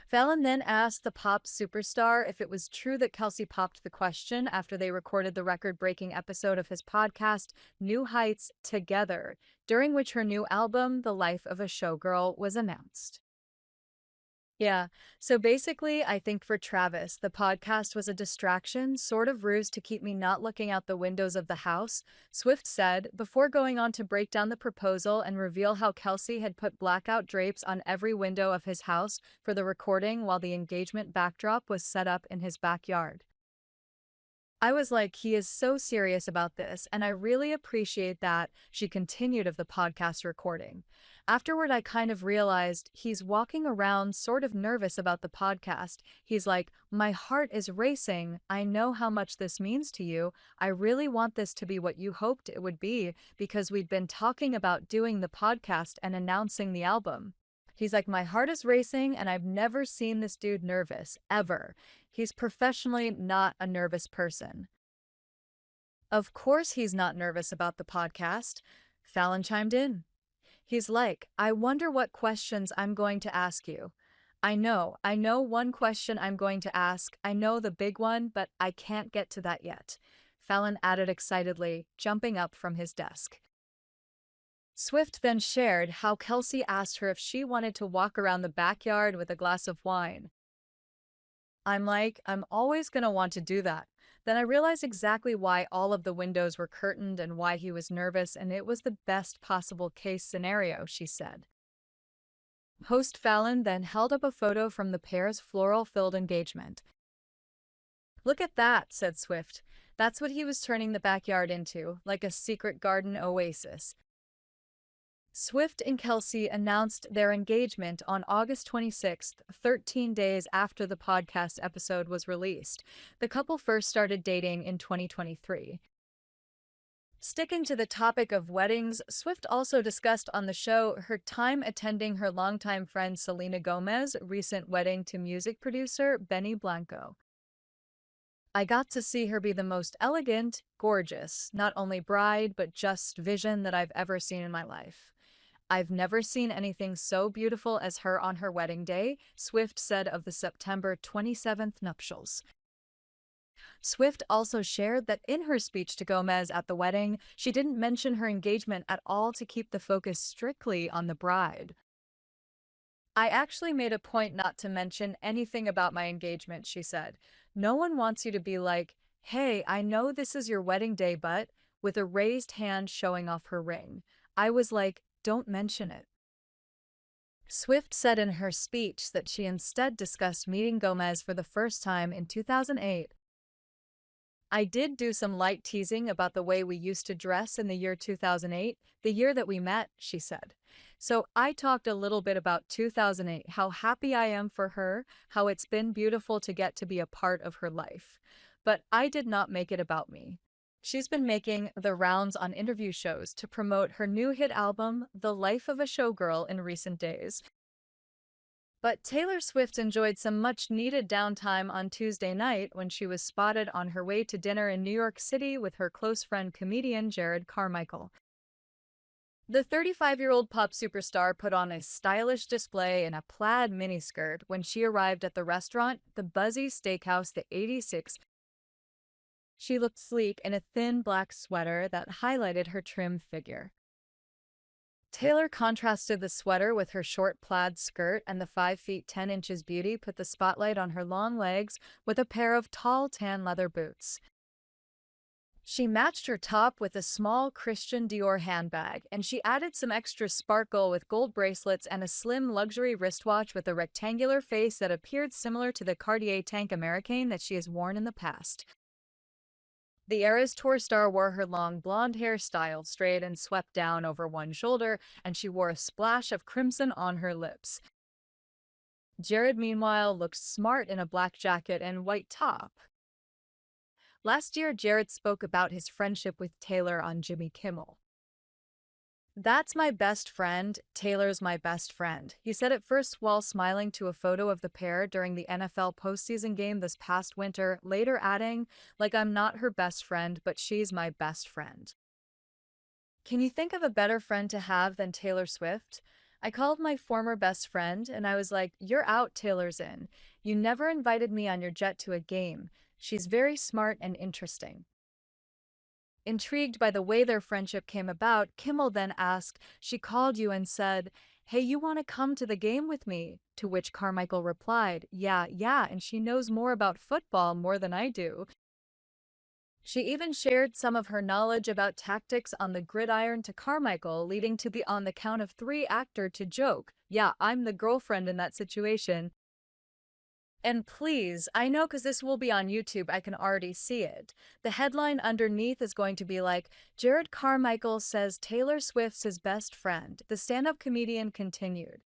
Fallon then asked the pop superstar if it was true that Kelce popped the question after they recorded the record-breaking episode of his podcast, New Heights, together, during which her new album, The Life of a Showgirl, was announced. Yeah, so basically, I think for Travis, the podcast was a distraction, sort of ruse to keep me not looking out the windows of the house, Swift said, before going on to break down the proposal and reveal how Kelce had put blackout drapes on every window of his house for the recording while the engagement backdrop was set up in his backyard. I was like, he is so serious about this, and I really appreciate that, she continued of the podcast recording. Afterward, I kind of realized he's walking around sort of nervous about the podcast. He's like, "My heart is racing. I know how much this means to you. I really want this to be what you hoped it would be because we'd been talking about doing the podcast and announcing the album." He's like, "My heart is racing, and I've never seen this dude nervous, ever. He's professionally not a nervous person." Of course, he's not nervous about the podcast. Fallon chimed in. He's like, "I wonder what questions I'm going to ask you. I know one question I'm going to ask. I know the big one, but I can't get to that yet." Fallon added excitedly, jumping up from his desk. Swift then shared how Kelsey asked her if she wanted to walk around the backyard with a glass of wine. I'm like, "I'm always going to want to do that." Then I realized exactly why all of the windows were curtained and why he was nervous, and it was the best possible case scenario, she said. Host Fallon then held up a photo from the pair's floral-filled engagement. "Look at that," said Swift. "That's what he was turning the backyard into, like a secret garden oasis." Swift and Kelsey announced their engagement on August 26th, 13 days after the podcast episode was released. The couple first started dating in 2023. Sticking to the topic of weddings, Swift also discussed on the show her time attending her longtime friend Selena Gomez's recent wedding to music producer Benny Blanco. "I got to see her be the most elegant, gorgeous, not only bride, but just vision that I've ever seen in my life. I've never seen anything so beautiful as her on her wedding day," Swift said of the September 27th nuptials. Swift also shared that in her speech to Gomez at the wedding, she didn't mention her engagement at all to keep the focus strictly on the bride. "I actually made a point not to mention anything about my engagement," she said. "No one wants you to be like, 'Hey, I know this is your wedding day, but,' with a raised hand showing off her ring. I was like, don't mention it." Swift said in her speech that she instead discussed meeting Gomez for the first time in 2008. "I did do some light teasing about the way we used to dress in the year 2008, the year that we met," she said. "So I talked a little bit about 2008, how happy I am for her, how it's been beautiful to get to be a part of her life. But I did not make it about me." She's been making the rounds on interview shows to promote her new hit album, The Life of a Showgirl, in recent days. But Taylor Swift enjoyed some much-needed downtime on Tuesday night when she was spotted on her way to dinner in New York City with her close friend comedian Jared Carmichael. The 35-year-old pop superstar put on a stylish display in a plaid miniskirt when she arrived at the restaurant, the buzzy steakhouse, the 86. She looked sleek in a thin black sweater that highlighted her trim figure. Taylor contrasted the sweater with her short plaid skirt, and the 5 feet 10 inches beauty put the spotlight on her long legs with a pair of tall tan leather boots. She matched her top with a small Christian Dior handbag, and she added some extra sparkle with gold bracelets and a slim luxury wristwatch with a rectangular face that appeared similar to the Cartier Tank Americaine that she has worn in the past. The Eras Tour star wore her long blonde hair styled straight and swept down over one shoulder, and she wore a splash of crimson on her lips. Jared, meanwhile, looked smart in a black jacket and white top. Last year, Jared spoke about his friendship with Taylor on Jimmy Kimmel. "That's my best friend. Taylor's my best friend," he said at first while smiling to a photo of the pair during the NFL postseason game this past winter, later adding, "Like, I'm not her best friend, but she's my best friend." Can you think of a better friend to have than Taylor Swift? I called my former best friend and I was like, "You're out, Taylor's in. You never invited me on your jet to a game. She's very smart and interesting." Intrigued by the way their friendship came about, Kimmel then asked, "She called you and said, 'Hey, you want to come to the game with me?' To which Carmichael replied, 'Yeah, yeah, and she knows more about football more than I do.' She even shared some of her knowledge about tactics on the gridiron to Carmichael, leading to the on the count of three actor to joke, 'Yeah, I'm the girlfriend in that situation.'" And please, I know because this will be on YouTube, I can already see it. The headline underneath is going to be like, Jared Carmichael says Taylor Swift's his best friend. The stand-up comedian continued.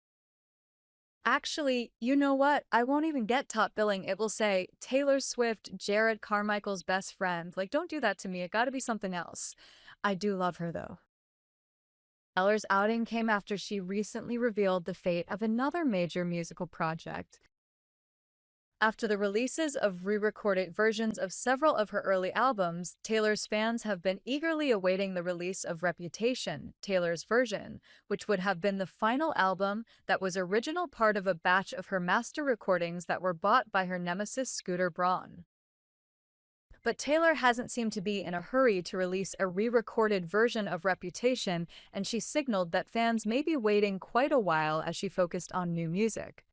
Actually, you know what? I won't even get top billing. It will say Taylor Swift, Jared Carmichael's best friend. Like, don't do that to me. It got to be something else. I do love her though. Taylor's outing came after she recently revealed the fate of another major musical project. After the releases of re-recorded versions of several of her early albums, Taylor's fans have been eagerly awaiting the release of Reputation, Taylor's version, which would have been the final album that was original part of a batch of her master recordings that were bought by her nemesis Scooter Braun. But Taylor hasn't seemed to be in a hurry to release a re-recorded version of Reputation, and she signaled that fans may be waiting quite a while as she focused on new music.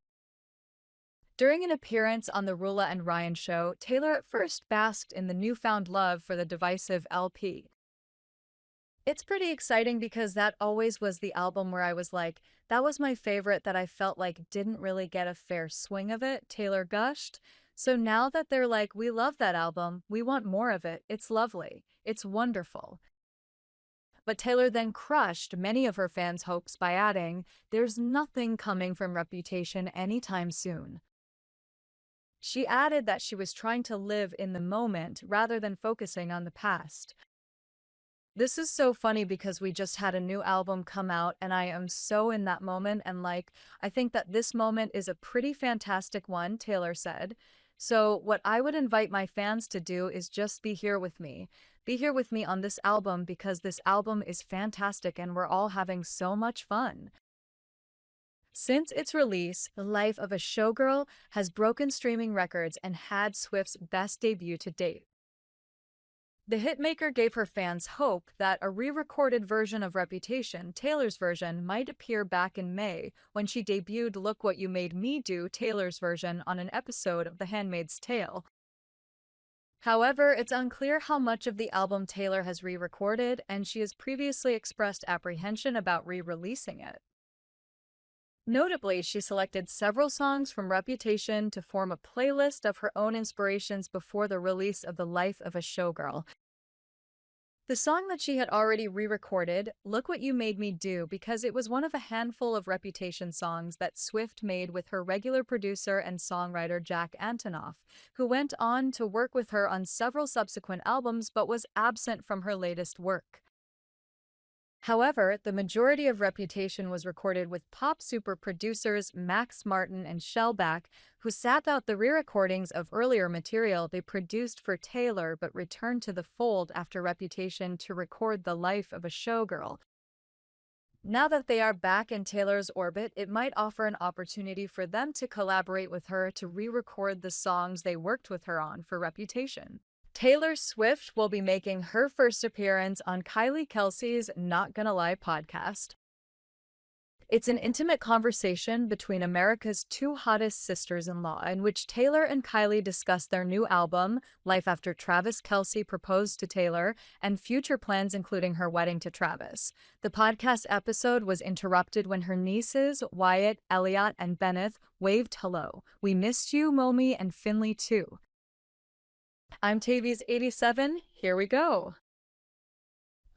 During an appearance on The Rula and Ryan show, Taylor at first basked in the newfound love for the divisive LP. It's pretty exciting because that always was the album where I was like, that was my favorite that I felt like didn't really get a fair swing of it, Taylor gushed. So now that they're like, we love that album, we want more of it, it's lovely, it's wonderful. But Taylor then crushed many of her fans' hopes by adding, there's nothing coming from Reputation anytime soon. She added that she was trying to live in the moment rather than focusing on the past. This is so funny because we just had a new album come out and I am so in that moment and like, I think that this moment is a pretty fantastic one, Taylor said. So what I would invite my fans to do is just be here with me. Be here with me on this album because this album is fantastic and we're all having so much fun. Since its release, The Life of a Showgirl has broken streaming records and had Swift's best debut to date. The hitmaker gave her fans hope that a re-recorded version of Reputation, Taylor's version, might appear back in May when she debuted Look What You Made Me Do, Taylor's version, on an episode of The Handmaid's Tale. However, it's unclear how much of the album Taylor has re-recorded, and she has previously expressed apprehension about re-releasing it. Notably, she selected several songs from Reputation to form a playlist of her own inspirations before the release of The Life of a Showgirl. The song that she had already re-recorded, Look What You Made Me Do, because it was one of a handful of Reputation songs that Swift made with her regular producer and songwriter Jack Antonoff, who went on to work with her on several subsequent albums but was absent from her latest work. However, the majority of Reputation was recorded with pop super producers Max Martin and Shellback, who sat out the re-recordings of earlier material they produced for Taylor but returned to the fold after Reputation to record The Life of a Showgirl. Now that they are back in Taylor's orbit, it might offer an opportunity for them to collaborate with her to re-record the songs they worked with her on for Reputation. Taylor Swift will be making her first appearance on Kylie Kelsey's Not Gonna Lie podcast. It's an intimate conversation between America's two hottest sisters-in-law in which Taylor and Kylie discuss their new album, life after Travis Kelce proposed to Taylor, and future plans including her wedding to Travis. The podcast episode was interrupted when her nieces, Wyatt, Elliot, and Bennett, waved hello. We missed you, Momi, and Finley too. I'm Tavies87, here we go.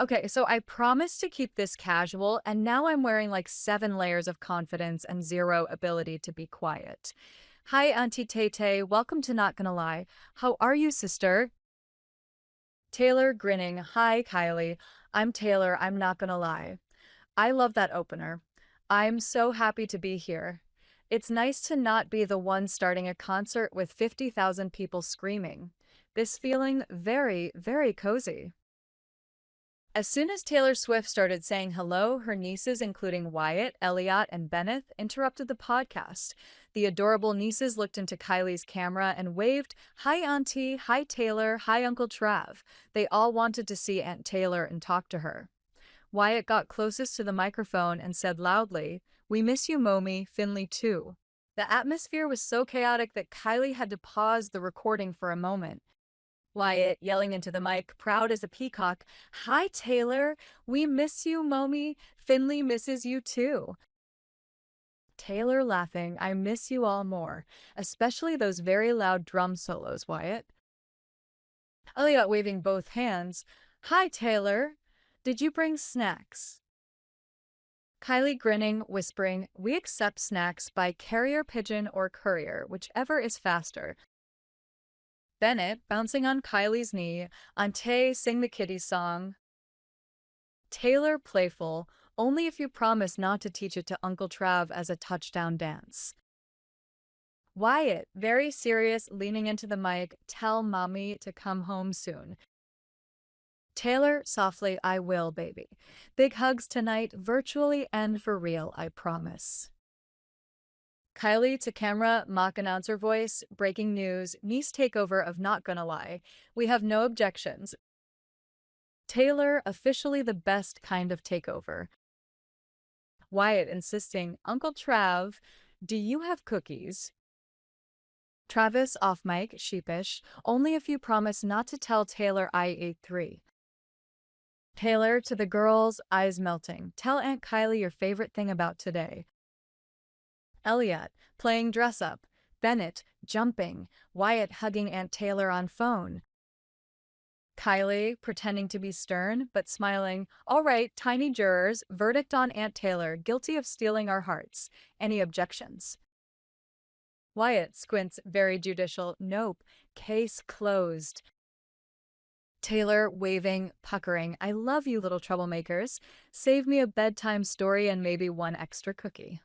Okay, so I promised to keep this casual, and now I'm wearing like 7 layers of confidence and 0 ability to be quiet. Hi, Auntie Tay-Tay, welcome to Not Gonna Lie. How are you, sister? Taylor grinning, hi, Kylie. I'm Taylor, I'm not gonna lie. I love that opener. I'm so happy to be here. It's nice to not be the one starting a concert with 50,000 people screaming. This feeling very, very cozy. As soon as Taylor Swift started saying hello, her nieces, including Wyatt, Elliot, and Bennett, interrupted the podcast. The adorable nieces looked into Kylie's camera and waved, hi, Auntie, hi, Taylor, hi, Uncle Trav. They all wanted to see Aunt Taylor and talk to her. Wyatt got closest to the microphone and said loudly, we miss you, Momi, Finley too. The atmosphere was so chaotic that Kylie had to pause the recording for a moment. Wyatt, yelling into the mic, proud as a peacock, hi, Taylor. We miss you, Momi. Finley misses you too. Taylor laughing, I miss you all more, especially those very loud drum solos, Wyatt. Elliot waving both hands. Hi, Taylor. Did you bring snacks? Kylie grinning, whispering, we accept snacks by carrier pigeon or courier, whichever is faster. Bennett bouncing on Kylie's knee. Ante sing the kitty song. Taylor playful, only if you promise not to teach it to Uncle Trav as a touchdown dance. Wyatt, very serious, leaning into the mic, tell mommy to come home soon. Taylor, softly, I will, baby. Big hugs tonight, virtually and for real, I promise. Kylie to camera, mock announcer voice, breaking news, niece takeover of Not Gonna Lie. We have no objections. Taylor, officially the best kind of takeover. Wyatt insisting, Uncle Trav, do you have cookies? Travis off mic, sheepish, only if you promise not to tell Taylor I ate 3. Taylor to the girls, eyes melting. Tell Aunt Kylie your favorite thing about today. Elliot, playing dress up. Bennett, jumping. Wyatt hugging Aunt Taylor on phone. Kylie, pretending to be stern, but smiling. All right, tiny jurors, verdict on Aunt Taylor, guilty of stealing our hearts. Any objections? Wyatt squints, very judicial. Nope, case closed. Taylor, waving, puckering. I love you, little troublemakers. Save me a bedtime story and maybe one extra cookie.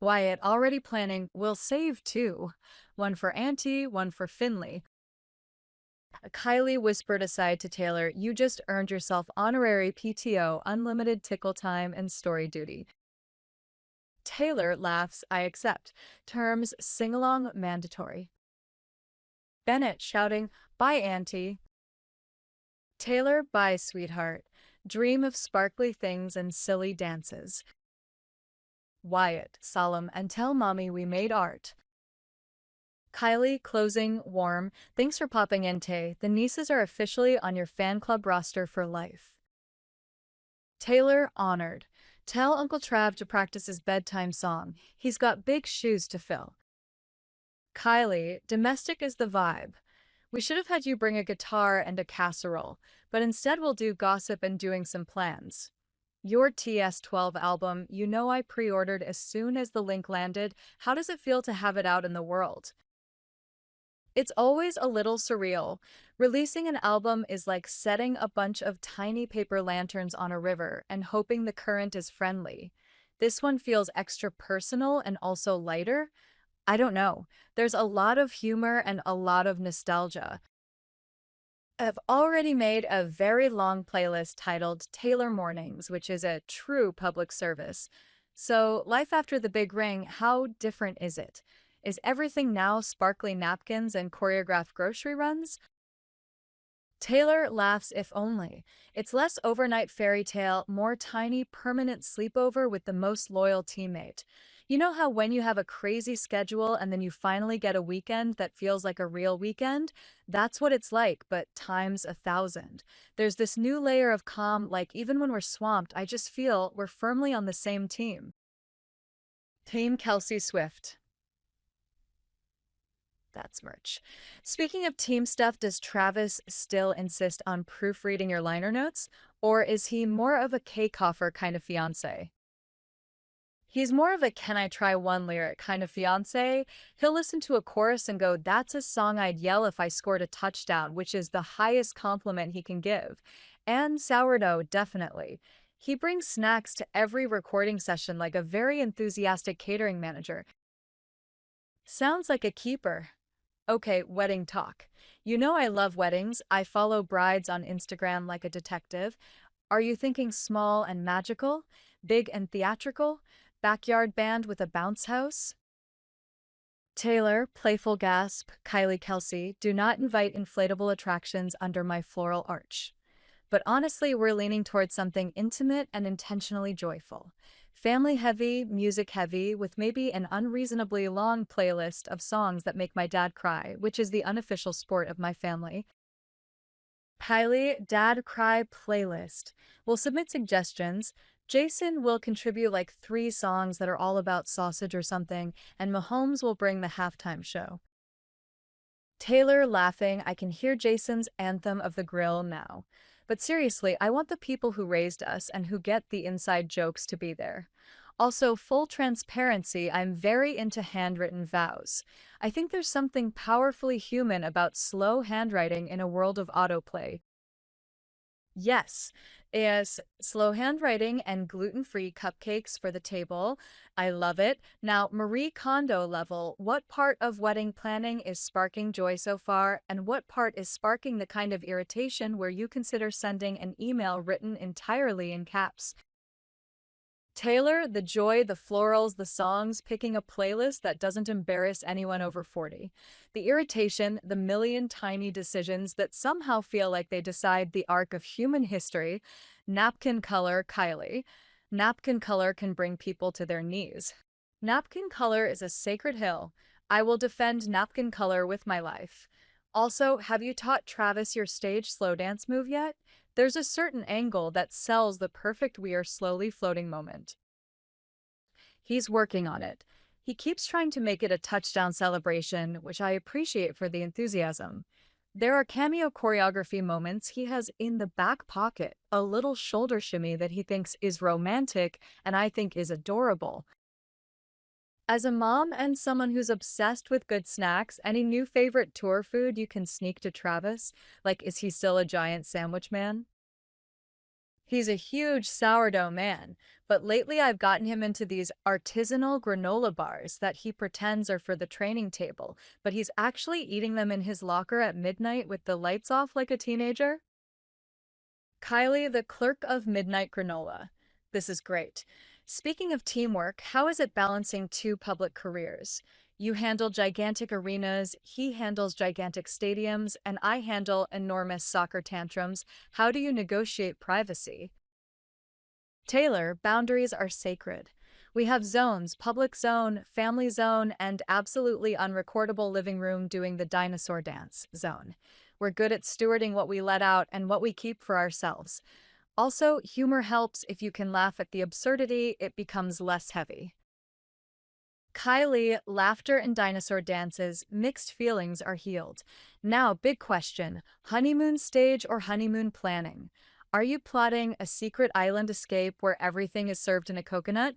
Wyatt, already planning, we'll save 2. One for Auntie, one for Finley. Kylie whispered aside to Taylor, you just earned yourself honorary PTO, unlimited tickle time, and story duty. Taylor laughs, I accept. Terms, sing-along mandatory. Bennett shouting, bye, Auntie. Taylor, bye, sweetheart. Dream of sparkly things and silly dances. Wyatt, solemn, and tell mommy we made art. Kylie, closing, warm. Thanks for popping in, Tay. The nieces are officially on your fan club roster for life. Taylor, honored. Tell Uncle Trav to practice his bedtime song. He's got big shoes to fill. Kylie, domestic is the vibe. We should have had you bring a guitar and a casserole, but instead we'll do gossip and doing some plans. Your TS12 album, you know I pre-ordered as soon as the link landed. How does it feel to have it out in the world? It's always a little surreal. Releasing an album is like setting a bunch of tiny paper lanterns on a river and hoping the current is friendly. This one feels extra personal and also lighter. I don't know. There's a lot of humor and a lot of nostalgia. I've already made a very long playlist titled Taylor Mornings, which is a true public service. So, life after the big ring, how different is it? Is everything now sparkly napkins and choreographed grocery runs? Taylor laughs if only. It's less overnight fairy tale, more tiny, permanent sleepover with the most loyal teammate. You know how when you have a crazy schedule and then you finally get a weekend that feels like a real weekend? That's what it's like, but times 1,000. There's this new layer of calm, like even when we're swamped, I just feel we're firmly on the same team. Team Kelsey Swift. That's merch. Speaking of team stuff, does Travis still insist on proofreading your liner notes? Or is he more of a cake offer kind of fiance? He's more of a can I try one lyric kind of fiance. He'll listen to a chorus and go, that's a song I'd yell if I scored a touchdown, which is the highest compliment he can give. And sourdough, definitely. He brings snacks to every recording session like a very enthusiastic catering manager. Sounds like a keeper. Okay, wedding talk. You know I love weddings. I follow brides on Instagram like a detective. Are you thinking small and magical? Big and theatrical? Backyard band with a bounce house? Taylor, playful gasp, Kylie Kelsey, do not invite inflatable attractions under my floral arch. But honestly, we're leaning towards something intimate and intentionally joyful. Family heavy, music heavy, with maybe an unreasonably long playlist of songs that make my dad cry, which is the unofficial sport of my family. Kylie, Dad Cry playlist. We'll submit suggestions. Jason will contribute like 3 songs that are all about sausage or something, and Mahomes will bring the halftime show. Taylor laughing, I can hear Jason's anthem of the grill now. But seriously, I want the people who raised us and who get the inside jokes to be there. Also, full transparency, I'm very into handwritten vows. I think there's something powerfully human about slow handwriting in a world of autoplay. Yes, is slow handwriting and gluten-free cupcakes for the table. I love it. Now, Marie Kondo level, what part of wedding planning is sparking joy so far, and what part is sparking the kind of irritation where you consider sending an email written entirely in caps? Taylor, the joy, the florals, the songs, picking a playlist that doesn't embarrass anyone over 40. The irritation, the million tiny decisions that somehow feel like they decide the arc of human history. Napkin color, Kylie. Napkin color can bring people to their knees. Napkin color is a sacred hill. I will defend napkin color with my life. Also, have you taught Travis your stage slow dance move yet? There's a certain angle that sells the perfect we are slowly floating moment. He's working on it. He keeps trying to make it a touchdown celebration, which I appreciate for the enthusiasm. There are cameo choreography moments he has in the back pocket, a little shoulder shimmy that he thinks is romantic and I think is adorable. As a mom and someone who's obsessed with good snacks, any new favorite tour food you can sneak to Travis? Like, is he still a giant sandwich man? He's a huge sourdough man, but lately I've gotten him into these artisanal granola bars that he pretends are for the training table, but he's actually eating them in his locker at midnight with the lights off like a teenager. Kylie, the clerk of midnight granola. This is great. Speaking of teamwork, how is it balancing 2 public careers? You handle gigantic arenas, he handles gigantic stadiums, and I handle enormous soccer tantrums. How do you negotiate privacy? Taylor, boundaries are sacred. We have zones, public zone, family zone, and absolutely unrecordable living room doing the dinosaur dance zone. We're good at stewarding what we let out and what we keep for ourselves. Also, humor helps. If you can laugh at the absurdity, it becomes less heavy. Kylie, laughter and dinosaur dances, mixed feelings are healed. Now, big question, honeymoon stage or honeymoon planning? Are you plotting a secret island escape where everything is served in a coconut?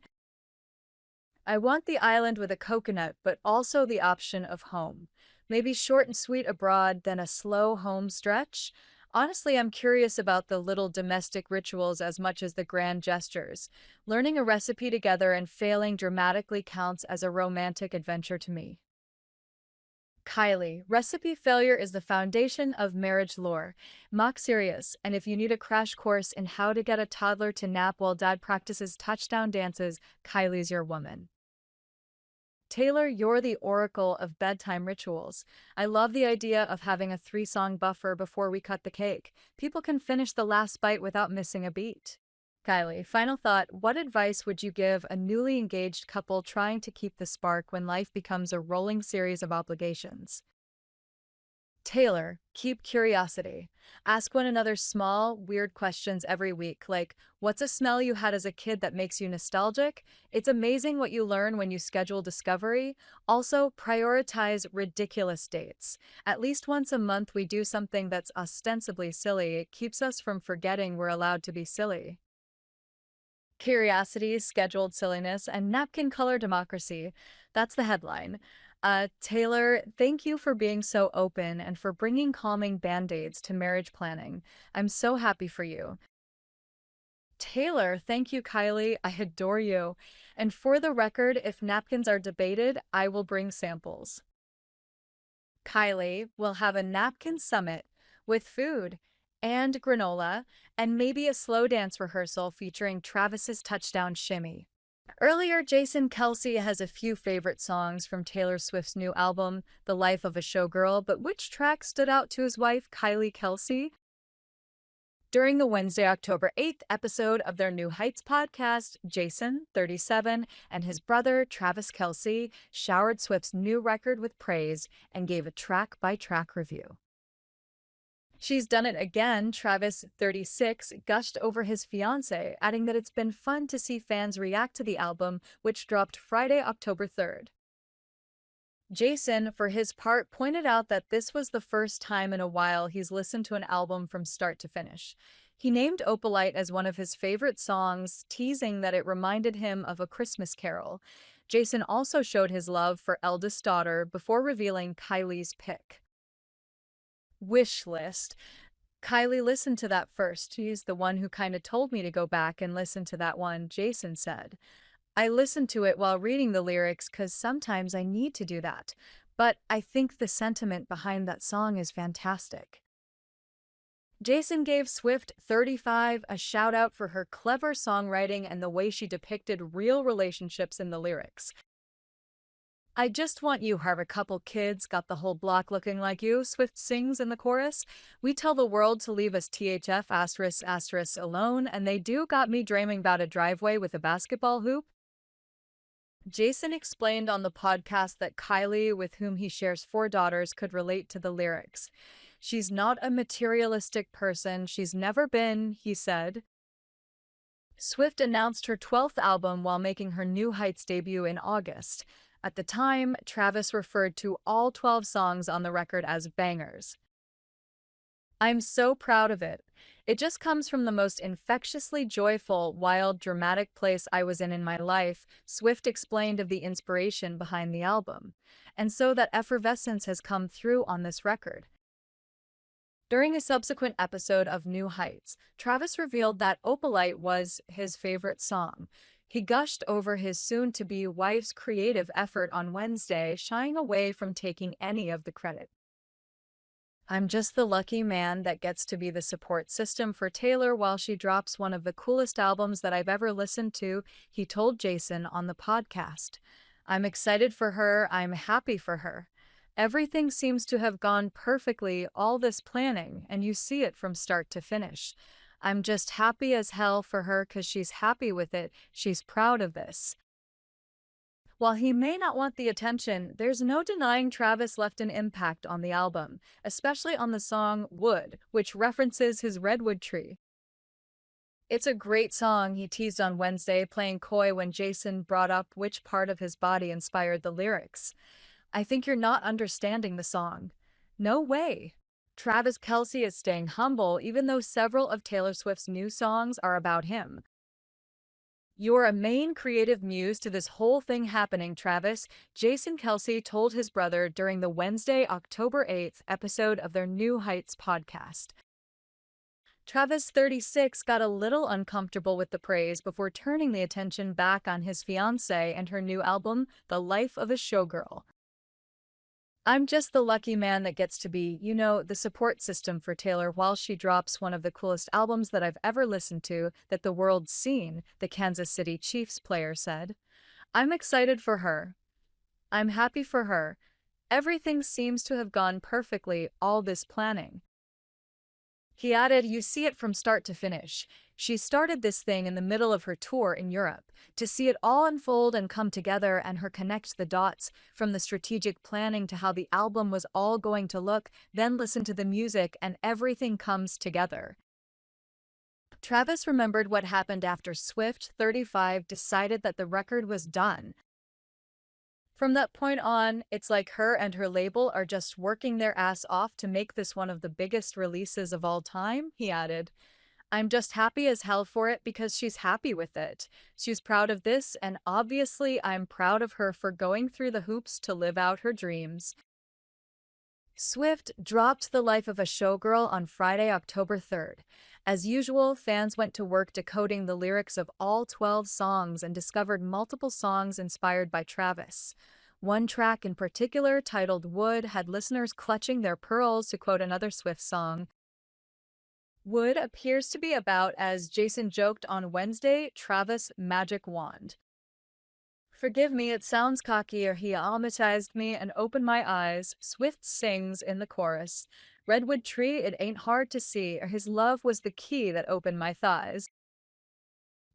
I want the island with a coconut, but also the option of home. Maybe short and sweet abroad, then a slow home stretch. Honestly, I'm curious about the little domestic rituals as much as the grand gestures. Learning a recipe together and failing dramatically counts as a romantic adventure to me. Kylie, recipe failure is the foundation of marriage lore. Mock serious, and if you need a crash course in how to get a toddler to nap while dad practices touchdown dances, Kylie's your woman. Taylor, you're the oracle of bedtime rituals. I love the idea of having a 3 song buffer before we cut the cake. People can finish the last bite without missing a beat. Kylie, final thought, what advice would you give a newly engaged couple trying to keep the spark when life becomes a rolling series of obligations? Taylor, keep curiosity. Ask one another small, weird questions every week, like, what's a smell you had as a kid that makes you nostalgic? It's amazing what you learn when you schedule discovery. Also, prioritize ridiculous dates. At least once a month, we do something that's ostensibly silly. It keeps us from forgetting we're allowed to be silly. Curiosity, scheduled silliness, and napkin color democracy. That's the headline. Taylor, thank you for being so open and for bringing calming band-aids to marriage planning. I'm so happy for you. Taylor, thank you, Kylie. I adore you. And for the record, if napkins are debated, I will bring samples. Kylie will have a napkin summit with food and granola and maybe a slow dance rehearsal featuring Travis's touchdown shimmy. Earlier, Jason Kelsey has a few favorite songs from Taylor Swift's new album, The Life of a Showgirl, but which track stood out to his wife, Kylie Kelsey? During the Wednesday, October 8th episode of their New Heights podcast, Jason, 37, and his brother, Travis Kelsey, showered Swift's new record with praise and gave a track-by-track review. She's done it again. Travis, 36, gushed over his fiancée, adding that it's been fun to see fans react to the album, which dropped Friday, October 3rd. Jason, for his part, pointed out that this was the first time in a while he's listened to an album from start to finish. He named Opalite as one of his favorite songs, teasing that it reminded him of A Christmas Carol. Jason also showed his love for eldest daughter before revealing Kylie's pick. Wish list. Kylie listened to that first. She's the one who kind of told me to go back and listen to that one, Jason said. I listened to it while reading the lyrics because sometimes I need to do that. But I think the sentiment behind that song is fantastic. Jason gave Swift 35 a shout out for her clever songwriting and the way she depicted real relationships in the lyrics. I just want you have a couple kids, got the whole block looking like you, Swift sings in the chorus. We tell the world to leave us THF asterisk asterisk alone, and they do got me dreaming about a driveway with a basketball hoop. Jason explained on the podcast that Kylie, with whom he shares 4 daughters, could relate to the lyrics. She's not a materialistic person. She's never been, he said. Swift announced her 12th album while making her New Heights debut in August. At the time, Travis referred to all 12 songs on the record as bangers. I'm so proud of it. It just comes from the most infectiously joyful, wild, dramatic place I was in my life, Swift explained of the inspiration behind the album. And so that effervescence has come through on this record. During a subsequent episode of New Heights, Travis revealed that Opalite was his favorite song. He gushed over his soon-to-be wife's creative effort on Wednesday, shying away from taking any of the credit. I'm just the lucky man that gets to be the support system for Taylor while she drops one of the coolest albums that I've ever listened to, he told Jason on the podcast. I'm excited for her. I'm happy for her. Everything seems to have gone perfectly, all this planning, and you see it from start to finish. I'm just happy as hell for her because she's happy with it. She's proud of this. While he may not want the attention, there's no denying Travis left an impact on the album, especially on the song Wood, which references his redwood tree. It's a great song, he teased on Wednesday, playing coy when Jason brought up which part of his body inspired the lyrics. I think you're not understanding the song. No way. Travis Kelce is staying humble even though several of Taylor Swift's new songs are about him. You're a main creative muse to this whole thing happening, Travis, Jason Kelce told his brother during the Wednesday, October 8th episode of their New Heights podcast. Travis, 36, got a little uncomfortable with the praise before turning the attention back on his fiancée and her new album, The Life of a Showgirl. I'm just the lucky man that gets to be, the support system for Taylor while she drops one of the coolest albums that I've ever listened to that the world's seen, the Kansas City Chiefs player said. I'm excited for her. I'm happy for her. Everything seems to have gone perfectly, all this planning. He added, you see it from start to finish. She started this thing in the middle of her tour in Europe. To see it all unfold and come together and her connect the dots, from the strategic planning to how the album was all going to look, then listen to the music and everything comes together. Travis remembered what happened after Swift, 35, decided that the record was done. From that point on, it's like her and her label are just working their ass off to make this one of the biggest releases of all time, he added. I'm just happy as hell for it because she's happy with it. She's proud of this, and obviously I'm proud of her for going through the hoops to live out her dreams. Swift dropped The Life of a Showgirl on Friday, October 3rd. As usual, fans went to work decoding the lyrics of all 12 songs and discovered multiple songs inspired by Travis. One track in particular, titled Wood, had listeners clutching their pearls, to quote another Swift song. Wood appears to be about, as Jason joked on Wednesday, Travis' magic wand. Forgive me, it sounds cocky, or he almatized me and opened my eyes, Swift sings in the chorus. Redwood tree, it ain't hard to see, or his love was the key that opened my thighs.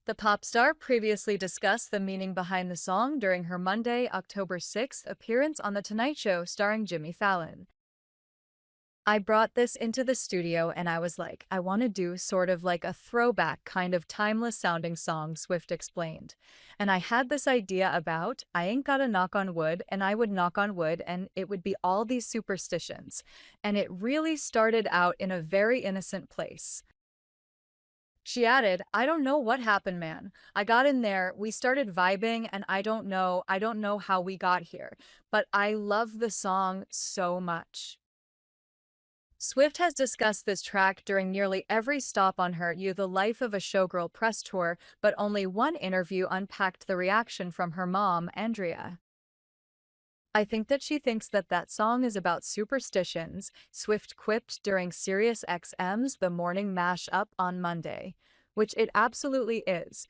The pop star previously discussed the meaning behind the song during her Monday, October 6th appearance on The Tonight Show starring Jimmy Fallon. I brought this into the studio and I was like, I want to do sort of like a throwback kind of timeless sounding song, Swift explained. And I had this idea about, I ain't gotta knock on wood, and I would knock on wood and it would be all these superstitions. And it really started out in a very innocent place. She added, I don't know what happened, man. I got in there, we started vibing, and I don't know how we got here, but I love the song so much. Swift has discussed this track during nearly every stop on her You the Life of a Showgirl press tour, but only one interview unpacked the reaction from her mom, Andrea. I think that she thinks that that song is about superstitions, Swift quipped during Sirius XM's The Morning Mash Up on Monday, which it absolutely is.